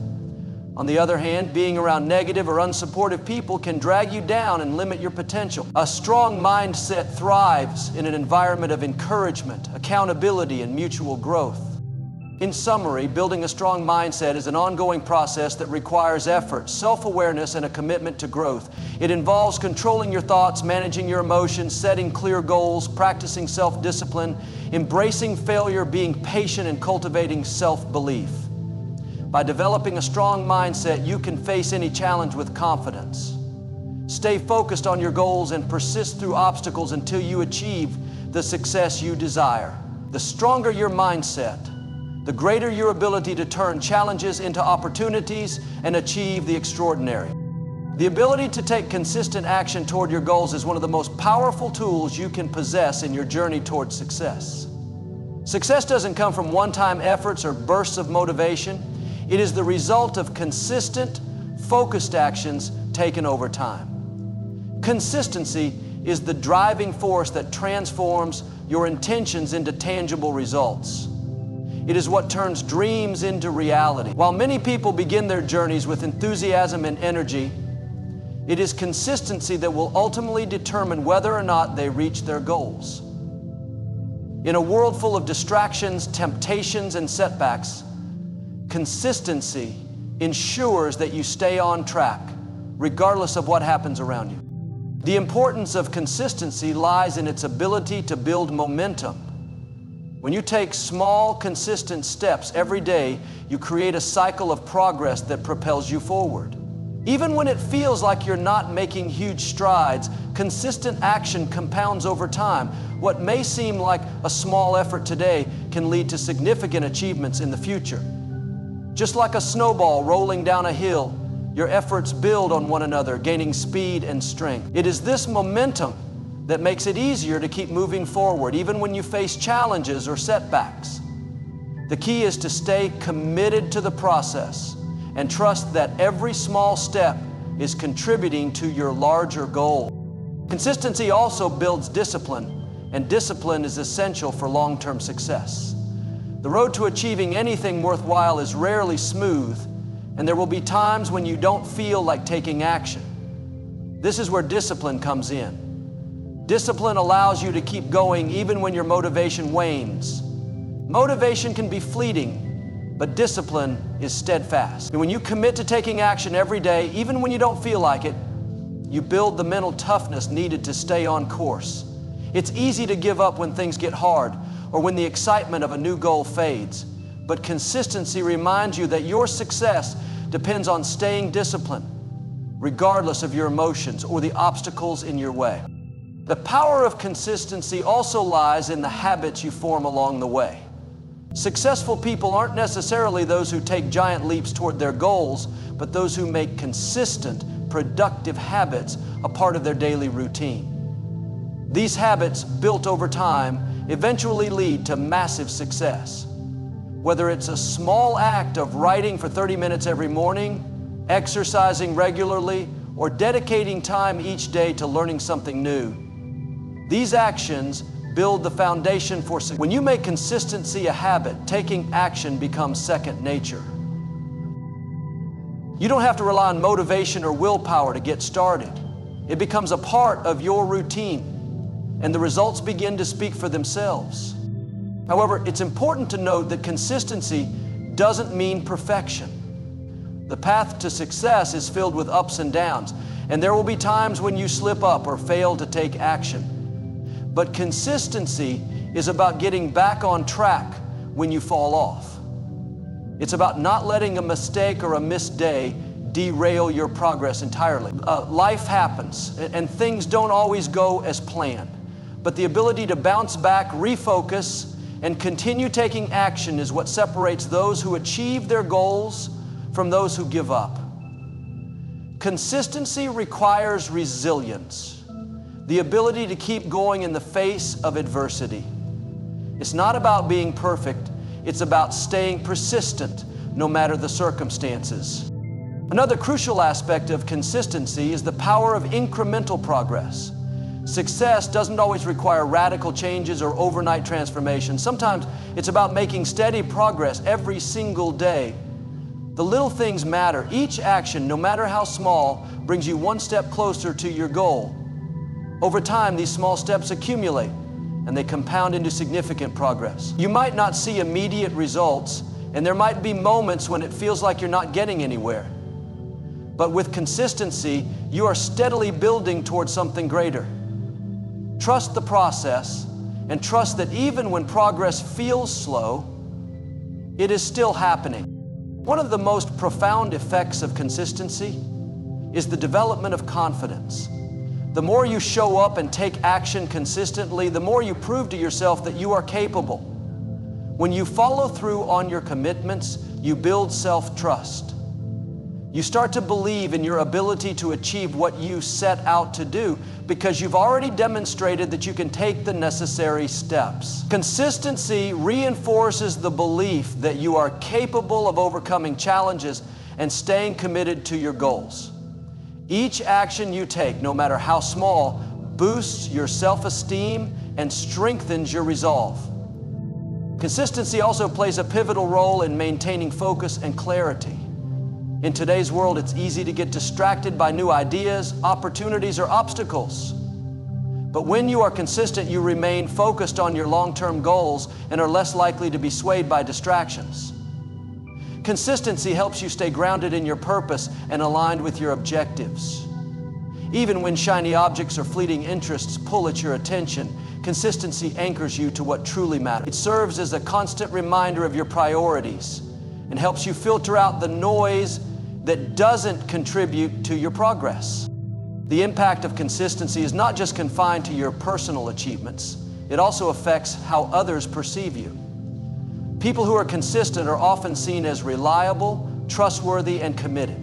On the other hand, being around negative or unsupportive people can drag you down and limit your potential. A strong mindset thrives in an environment of encouragement, accountability, and mutual growth. In summary, building a strong mindset is an ongoing process that requires effort, self-awareness, and a commitment to growth. It involves controlling your thoughts, managing your emotions, setting clear goals, practicing self-discipline, embracing failure, being patient, and cultivating self-belief. By developing a strong mindset, you can face any challenge with confidence. Stay focused on your goals and persist through obstacles until you achieve the success you desire. The stronger your mindset, the greater your ability to turn challenges into opportunities and achieve the extraordinary. The ability to take consistent action toward your goals is one of the most powerful tools you can possess in your journey toward success. Success doesn't come from one-time efforts or bursts of motivation. It is the result of consistent, focused actions taken over time. Consistency is the driving force that transforms your intentions into tangible results. It is what turns dreams into reality. While many people begin their journeys with enthusiasm and energy, it is consistency that will ultimately determine whether or not they reach their goals. In a world full of distractions, temptations, and setbacks, consistency ensures that you stay on track, regardless of what happens around you. The importance of consistency lies in its ability to build momentum. When you take small, consistent steps every day, you create a cycle of progress that propels you forward. Even when it feels like you're not making huge strides, consistent action compounds over time. What may seem like a small effort today can lead to significant achievements in the future. Just like a snowball rolling down a hill, your efforts build on one another, gaining speed and strength. It is this momentum that makes it easier to keep moving forward, even when you face challenges or setbacks. The key is to stay committed to the process and trust that every small step is contributing to your larger goal. Consistency also builds discipline, and discipline is essential for long-term success. The road to achieving anything worthwhile is rarely smooth, and there will be times when you don't feel like taking action. This is where discipline comes in. Discipline allows you to keep going even when your motivation wanes. Motivation can be fleeting, but discipline is steadfast. And when you commit to taking action every day, even when you don't feel like it, you build the mental toughness needed to stay on course. It's easy to give up when things get hard or when the excitement of a new goal fades. But consistency reminds you that your success depends on staying disciplined, regardless of your emotions or the obstacles in your way. The power of consistency also lies in the habits you form along the way. Successful people aren't necessarily those who take giant leaps toward their goals, but those who make consistent, productive habits a part of their daily routine. These habits, built over time, eventually lead to massive success. Whether it's a small act of writing for 30 minutes every morning, exercising regularly, or dedicating time each day to learning something new, these actions build the foundation for success. When you make consistency a habit, taking action becomes second nature. You don't have to rely on motivation or willpower to get started. It becomes a part of your routine, and the results begin to speak for themselves. However, it's important to note that consistency doesn't mean perfection. The path to success is filled with ups and downs, and there will be times when you slip up or fail to take action. But consistency is about getting back on track when you fall off. It's about not letting a mistake or a missed day derail your progress entirely. Life happens, and things don't always go as planned. But the ability to bounce back, refocus, and continue taking action is what separates those who achieve their goals from those who give up. Consistency requires resilience, the ability to keep going in the face of adversity. It's not about being perfect, it's about staying persistent no matter the circumstances. Another crucial aspect of consistency is the power of incremental progress. Success doesn't always require radical changes or overnight transformation. Sometimes it's about making steady progress every single day. The little things matter. Each action, no matter how small, brings you one step closer to your goal. Over time, these small steps accumulate and they compound into significant progress. You might not see immediate results, and there might be moments when it feels like you're not getting anywhere. But with consistency, you are steadily building towards something greater. Trust the process and trust that even when progress feels slow, it is still happening. One of the most profound effects of consistency is the development of confidence. The more you show up and take action consistently, the more you prove to yourself that you are capable. When you follow through on your commitments, you build self-trust. You start to believe in your ability to achieve what you set out to do because you've already demonstrated that you can take the necessary steps. Consistency reinforces the belief that you are capable of overcoming challenges and staying committed to your goals. Each action you take, no matter how small, boosts your self-esteem and strengthens your resolve. Consistency also plays a pivotal role in maintaining focus and clarity. In today's world, it's easy to get distracted by new ideas, opportunities, or obstacles. But when you are consistent, you remain focused on your long-term goals and are less likely to be swayed by distractions. Consistency helps you stay grounded in your purpose and aligned with your objectives. Even when shiny objects or fleeting interests pull at your attention, consistency anchors you to what truly matters. It serves as a constant reminder of your priorities and helps you filter out the noise that doesn't contribute to your progress. The impact of consistency is not just confined to your personal achievements, it also affects how others perceive you. People who are consistent are often seen as reliable, trustworthy, and committed.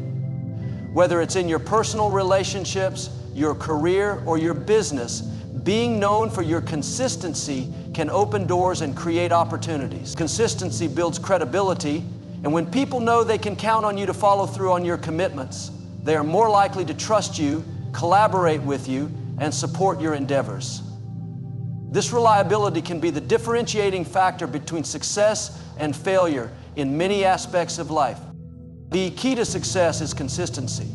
Whether it's in your personal relationships, your career, or your business, being known for your consistency can open doors and create opportunities. Consistency builds credibility, and when people know they can count on you to follow through on your commitments, they are more likely to trust you, collaborate with you, and support your endeavors. This reliability can be the differentiating factor between success and failure in many aspects of life. The key to success is consistency.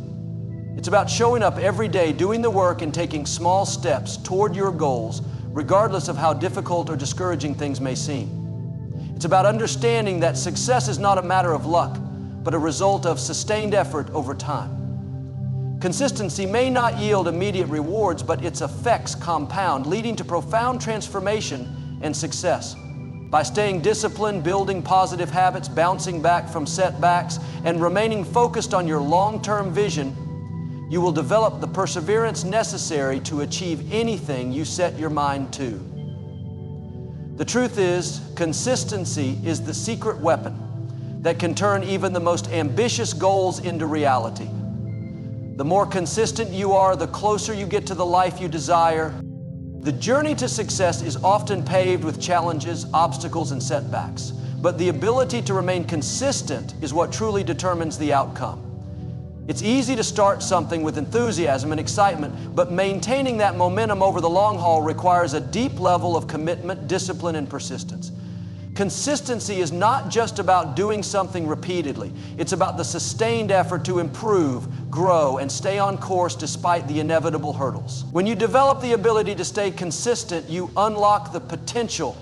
It's about showing up every day, doing the work, and taking small steps toward your goals, regardless of how difficult or discouraging things may seem. It's about understanding that success is not a matter of luck, but a result of sustained effort over time. Consistency may not yield immediate rewards, but its effects compound, leading to profound transformation and success. By staying disciplined, building positive habits, bouncing back from setbacks, and remaining focused on your long-term vision, you will develop the perseverance necessary to achieve anything you set your mind to. The truth is, consistency is the secret weapon that can turn even the most ambitious goals into reality. The more consistent you are, the closer you get to the life you desire. The journey to success is often paved with challenges, obstacles, and setbacks. But the ability to remain consistent is what truly determines the outcome. It's easy to start something with enthusiasm and excitement, but maintaining that momentum over the long haul requires a deep level of commitment, discipline, and persistence. Consistency is not just about doing something repeatedly. It's about the sustained effort to improve, grow, and stay on course despite the inevitable hurdles. When you develop the ability to stay consistent, you unlock the potential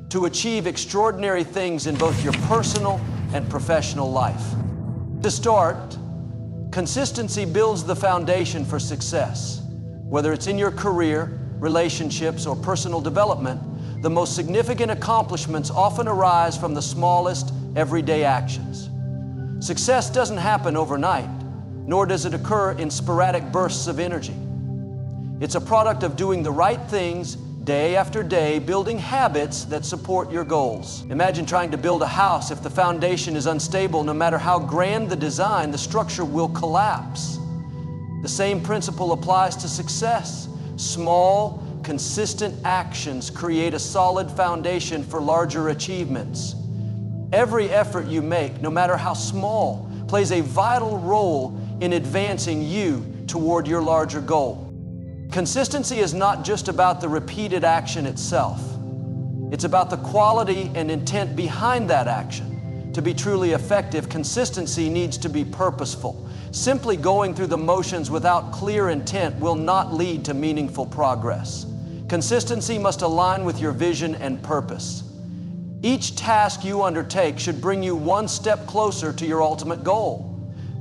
to achieve extraordinary things in both your personal and professional life. To start, consistency builds the foundation for success. Whether it's in your career, relationships, or personal development, the most significant accomplishments often arise from the smallest everyday actions. Success doesn't happen overnight, nor does it occur in sporadic bursts of energy. It's a product of doing the right things day after day, building habits that support your goals. Imagine trying to build a house. If the foundation is unstable, no matter how grand the design, the structure will collapse. The same principle applies to success. Small, consistent actions create a solid foundation for larger achievements. Every effort you make, no matter how small, plays a vital role in advancing you toward your larger goal. Consistency is not just about the repeated action itself. It's about the quality and intent behind that action. To be truly effective, consistency needs to be purposeful. Simply going through the motions without clear intent will not lead to meaningful progress. Consistency must align with your vision and purpose. Each task you undertake should bring you one step closer to your ultimate goal.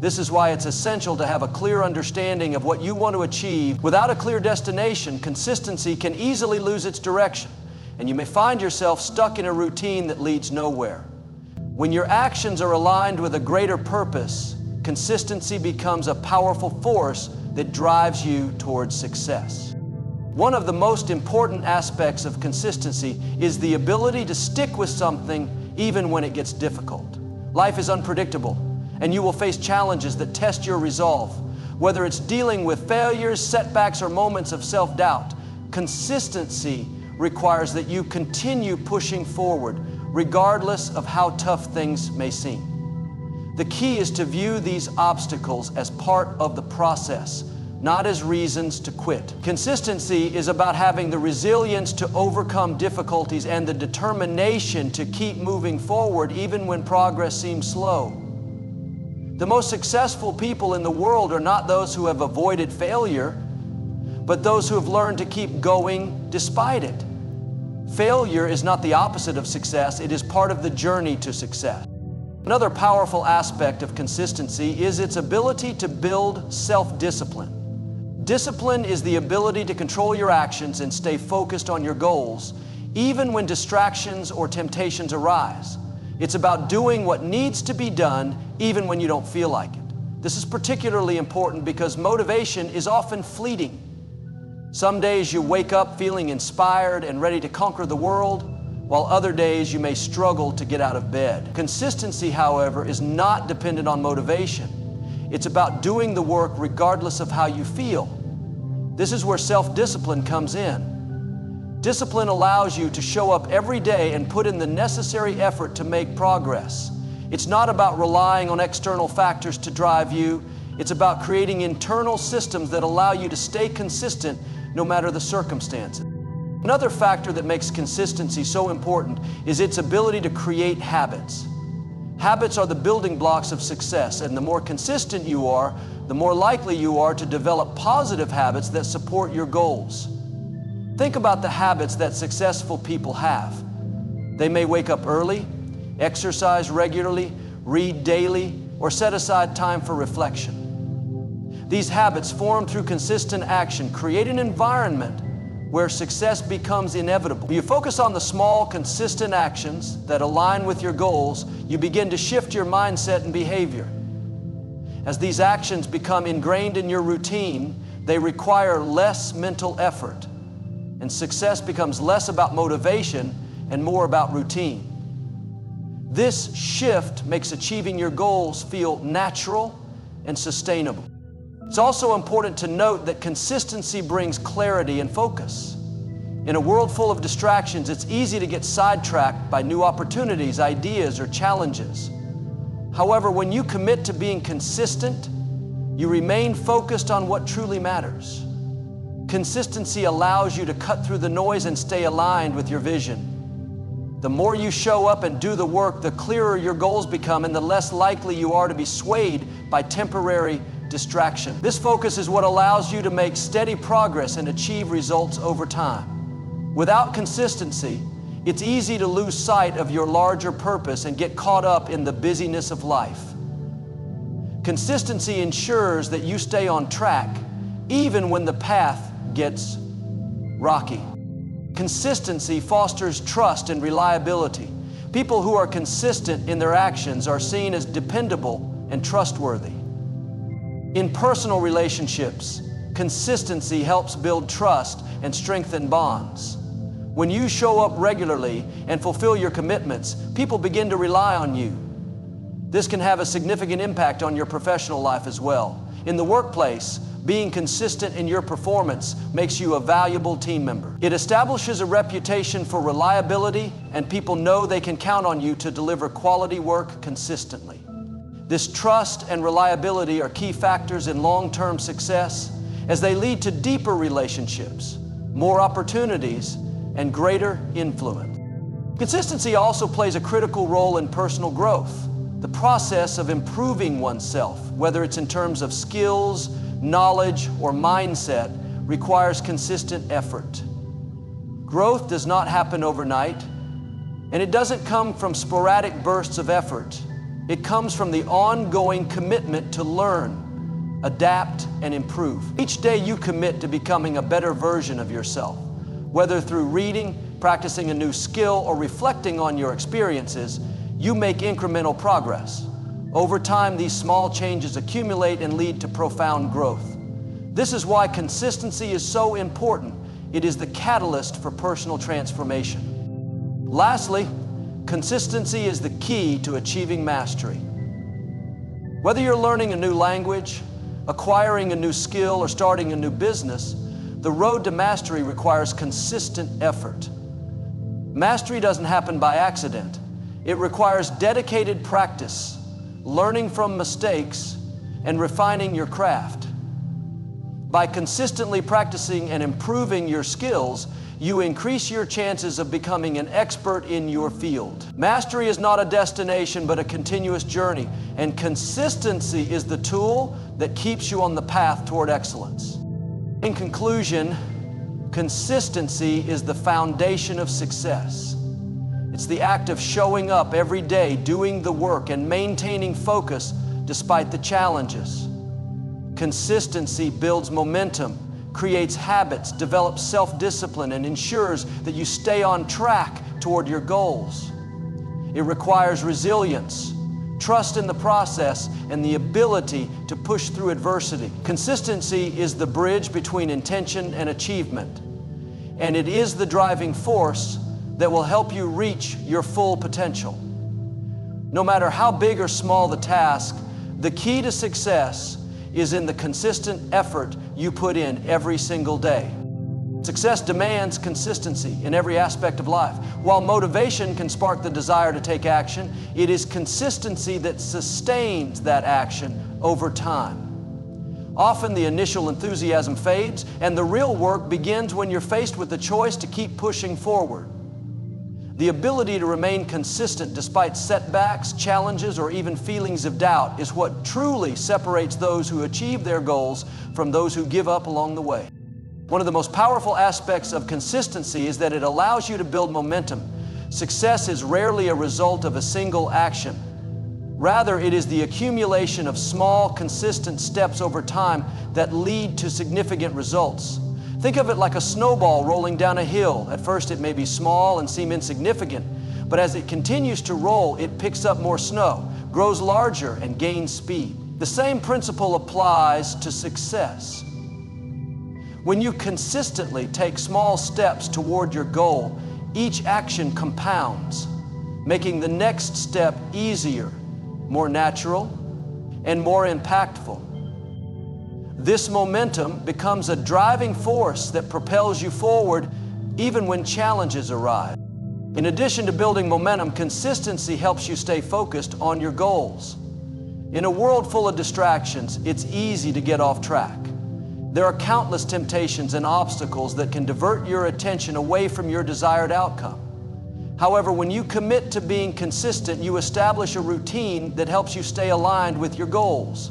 This is why it's essential to have a clear understanding of what you want to achieve. Without a clear destination, consistency can easily lose its direction, and you may find yourself stuck in a routine that leads nowhere. When your actions are aligned with a greater purpose, consistency becomes a powerful force that drives you towards success. One of the most important aspects of consistency is the ability to stick with something even when it gets difficult. Life is unpredictable, and you will face challenges that test your resolve. Whether it's dealing with failures, setbacks, or moments of self-doubt, consistency requires that you continue pushing forward, regardless of how tough things may seem. The key is to view these obstacles as part of the process, not as reasons to quit. Consistency is about having the resilience to overcome difficulties and the determination to keep moving forward even when progress seems slow. The most successful people in the world are not those who have avoided failure, but those who have learned to keep going despite it. Failure is not the opposite of success, it is part of the journey to success. Another powerful aspect of consistency is its ability to build self-discipline. Discipline is the ability to control your actions and stay focused on your goals, even when distractions or temptations arise. It's about doing what needs to be done, even when you don't feel like it. This is particularly important because motivation is often fleeting. Some days you wake up feeling inspired and ready to conquer the world, while other days you may struggle to get out of bed. Consistency, however, is not dependent on motivation. It's about doing the work regardless of how you feel. This is where self-discipline comes in. Discipline allows you to show up every day and put in the necessary effort to make progress. It's not about relying on external factors to drive you. It's about creating internal systems that allow you to stay consistent no matter the circumstances. Another factor that makes consistency so important is its ability to create habits. Habits are the building blocks of success, and the more consistent you are, the more likely you are to develop positive habits that support your goals. Think about the habits that successful people have. They may wake up early, exercise regularly, read daily, or set aside time for reflection. These habits formed through consistent action create an environment where success becomes inevitable. When you focus on the small, consistent actions that align with your goals, you begin to shift your mindset and behavior. As these actions become ingrained in your routine, they require less mental effort, and success becomes less about motivation and more about routine. This shift makes achieving your goals feel natural and sustainable. It's also important to note that consistency brings clarity and focus. In a world full of distractions, it's easy to get sidetracked by new opportunities, ideas, or challenges. However, when you commit to being consistent, you remain focused on what truly matters. Consistency allows you to cut through the noise and stay aligned with your vision. The more you show up and do the work, the clearer your goals become and the less likely you are to be swayed by temporary distraction. This focus is what allows you to make steady progress and achieve results over time. Without consistency, it's easy to lose sight of your larger purpose and get caught up in the busyness of life. Consistency ensures that you stay on track even when the path gets rocky. Consistency fosters trust and reliability. People who are consistent in their actions are seen as dependable and trustworthy. In personal relationships, consistency helps build trust and strengthen bonds. When you show up regularly and fulfill your commitments, people begin to rely on you. This can have a significant impact on your professional life as well. In the workplace, being consistent in your performance makes you a valuable team member. It establishes a reputation for reliability, and people know they can count on you to deliver quality work consistently. This trust and reliability are key factors in long-term success as they lead to deeper relationships, more opportunities, and greater influence. Consistency also plays a critical role in personal growth. The process of improving oneself, whether it's in terms of skills, knowledge, or mindset, requires consistent effort. Growth does not happen overnight, and it doesn't come from sporadic bursts of effort. It comes from the ongoing commitment to learn, adapt, and improve. Each day you commit to becoming a better version of yourself. Whether through reading, practicing a new skill, or reflecting on your experiences, you make incremental progress. Over time, these small changes accumulate and lead to profound growth. This is why consistency is so important. It is the catalyst for personal transformation. Lastly, consistency is the key to achieving mastery. Whether you're learning a new language, acquiring a new skill, or starting a new business, the road to mastery requires consistent effort. Mastery doesn't happen by accident. It requires dedicated practice, learning from mistakes, and refining your craft. By consistently practicing and improving your skills, you increase your chances of becoming an expert in your field. Mastery is not a destination, but a continuous journey, and consistency is the tool that keeps you on the path toward excellence. In conclusion, consistency is the foundation of success. It's the act of showing up every day, doing the work, and maintaining focus despite the challenges. Consistency builds momentum, creates habits, develops self-discipline, and ensures that you stay on track toward your goals. It requires resilience, trust in the process, and the ability to push through adversity. Consistency is the bridge between intention and achievement, and it is the driving force that will help you reach your full potential. No matter how big or small the task, the key to success is in the consistent effort you put in every single day. Success demands consistency in every aspect of life. While motivation can spark the desire to take action, it is consistency that sustains that action over time. Often the initial enthusiasm fades, and the real work begins when you're faced with the choice to keep pushing forward. The ability to remain consistent despite setbacks, challenges, or even feelings of doubt is what truly separates those who achieve their goals from those who give up along the way. One of the most powerful aspects of consistency is that it allows you to build momentum. Success is rarely a result of a single action. Rather, it is the accumulation of small, consistent steps over time that lead to significant results. Think of it like a snowball rolling down a hill. At first it may be small and seem insignificant, but as it continues to roll, it picks up more snow, grows larger, and gains speed. The same principle applies to success. When you consistently take small steps toward your goal, each action compounds, making the next step easier, more natural, and more impactful. This momentum becomes a driving force that propels you forward even when challenges arise. In addition to building momentum, consistency helps you stay focused on your goals. In a world full of distractions, it's easy to get off track. There are countless temptations and obstacles that can divert your attention away from your desired outcome. However, when you commit to being consistent, you establish a routine that helps you stay aligned with your goals.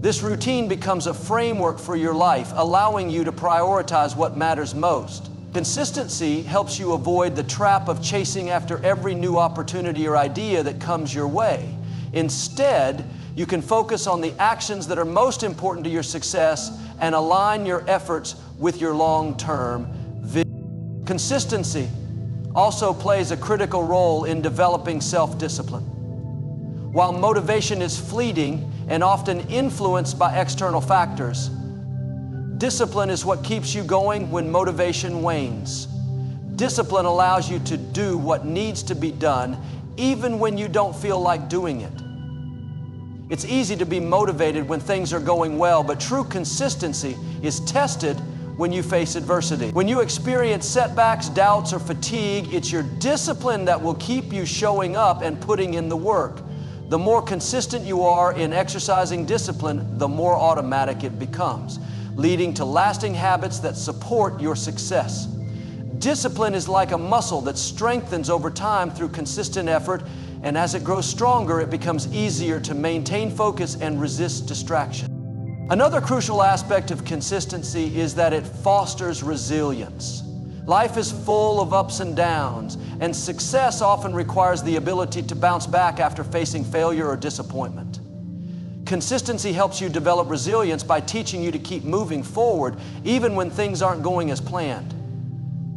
This routine becomes a framework for your life, allowing you to prioritize what matters most. Consistency helps you avoid the trap of chasing after every new opportunity or idea that comes your way. Instead, you can focus on the actions that are most important to your success and align your efforts with your long-term vision. Consistency also plays a critical role in developing self-discipline. While motivation is fleeting and often influenced by external factors, discipline is what keeps you going when motivation wanes. Discipline allows you to do what needs to be done even when you don't feel like doing it. It's easy to be motivated when things are going well, but true consistency is tested when you face adversity. When you experience setbacks, doubts, or fatigue, it's your discipline that will keep you showing up and putting in the work. The more consistent you are in exercising discipline, the more automatic it becomes, leading to lasting habits that support your success. Discipline is like a muscle that strengthens over time through consistent effort, and as it grows stronger, it becomes easier to maintain focus and resist distraction. Another crucial aspect of consistency is that it fosters resilience. Life is full of ups and downs, and success often requires the ability to bounce back after facing failure or disappointment. Consistency helps you develop resilience by teaching you to keep moving forward even when things aren't going as planned.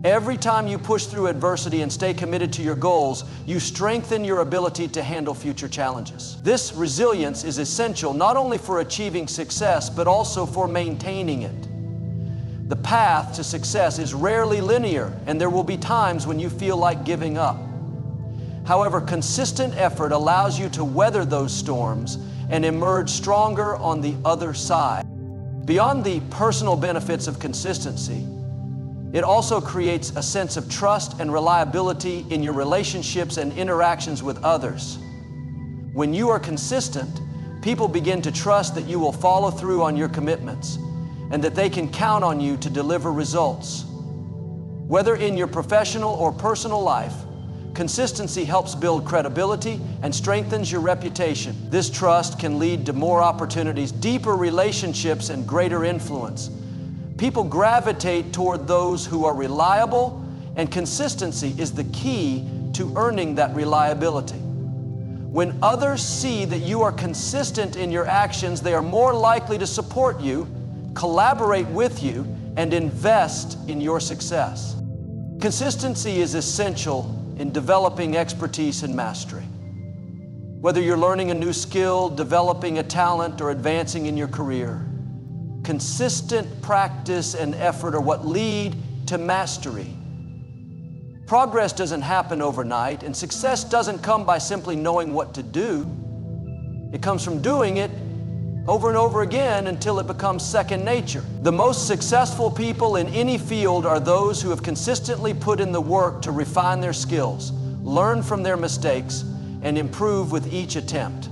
Every time you push through adversity and stay committed to your goals, you strengthen your ability to handle future challenges. This resilience is essential not only for achieving success, but also for maintaining it. The path to success is rarely linear, and there will be times when you feel like giving up. However, consistent effort allows you to weather those storms and emerge stronger on the other side. Beyond the personal benefits of consistency, it also creates a sense of trust and reliability in your relationships and interactions with others. When you are consistent, people begin to trust that you will follow through on your commitments and that they can count on you to deliver results. Whether in your professional or personal life, consistency helps build credibility and strengthens your reputation. This trust can lead to more opportunities, deeper relationships, and greater influence. People gravitate toward those who are reliable, and consistency is the key to earning that reliability. When others see that you are consistent in your actions, they are more likely to support you, collaborate with you, and invest in your success. Consistency is essential in developing expertise and mastery. Whether you're learning a new skill, developing a talent, or advancing in your career, consistent practice and effort are what lead to mastery. Progress doesn't happen overnight, and success doesn't come by simply knowing what to do. It comes from doing it over and over again until it becomes second nature. The most successful people in any field are those who have consistently put in the work to refine their skills, learn from their mistakes, and improve with each attempt.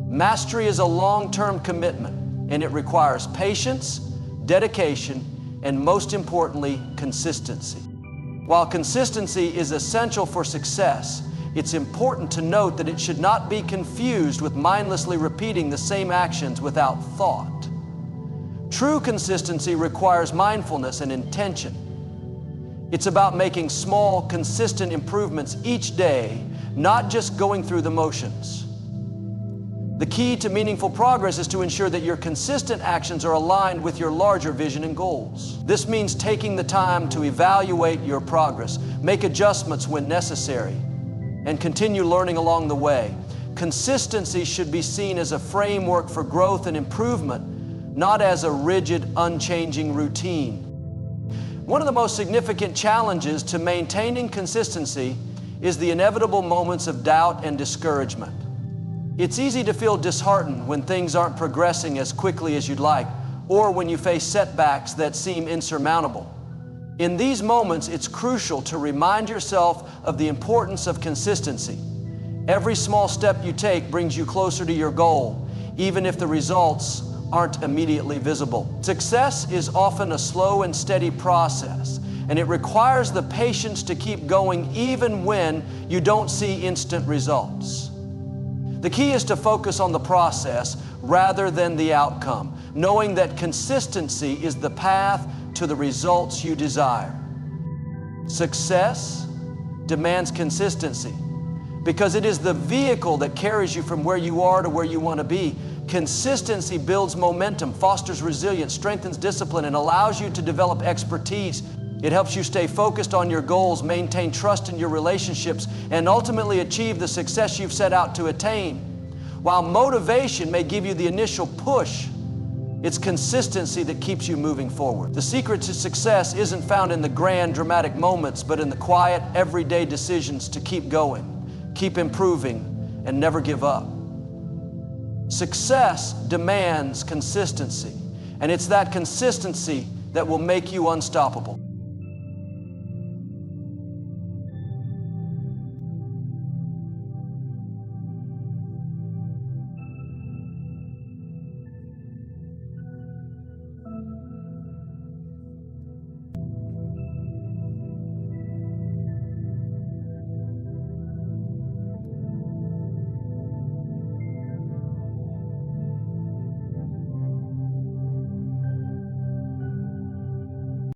Mastery is a long-term commitment, and it requires patience, dedication, and most importantly, consistency. While consistency is essential for success, it's important to note that it should not be confused with mindlessly repeating the same actions without thought. True consistency requires mindfulness and intention. It's about making small, consistent improvements each day, not just going through the motions. The key to meaningful progress is to ensure that your consistent actions are aligned with your larger vision and goals. This means taking the time to evaluate your progress, make adjustments when necessary, and continue learning along the way. Consistency should be seen as a framework for growth and improvement, not as a rigid, unchanging routine. One of the most significant challenges to maintaining consistency is the inevitable moments of doubt and discouragement. It's easy to feel disheartened when things aren't progressing as quickly as you'd like, or when you face setbacks that seem insurmountable. In these moments, it's crucial to remind yourself of the importance of consistency. Every small step you take brings you closer to your goal, even if the results aren't immediately visible. Success is often a slow and steady process, and it requires the patience to keep going even when you don't see instant results. The key is to focus on the process rather than the outcome, knowing that consistency is the path to the results you desire. Success demands consistency because it is the vehicle that carries you from where you are to where you want to be. Consistency builds momentum, fosters resilience, strengthens discipline, and allows you to develop expertise. It helps you stay focused on your goals, maintain trust in your relationships, and ultimately achieve the success you've set out to attain. While motivation may give you the initial push, it's consistency that keeps you moving forward. The secret to success isn't found in the grand, dramatic moments, but in the quiet, everyday decisions to keep going, keep improving, and never give up. Success demands consistency, and it's that consistency that will make you unstoppable.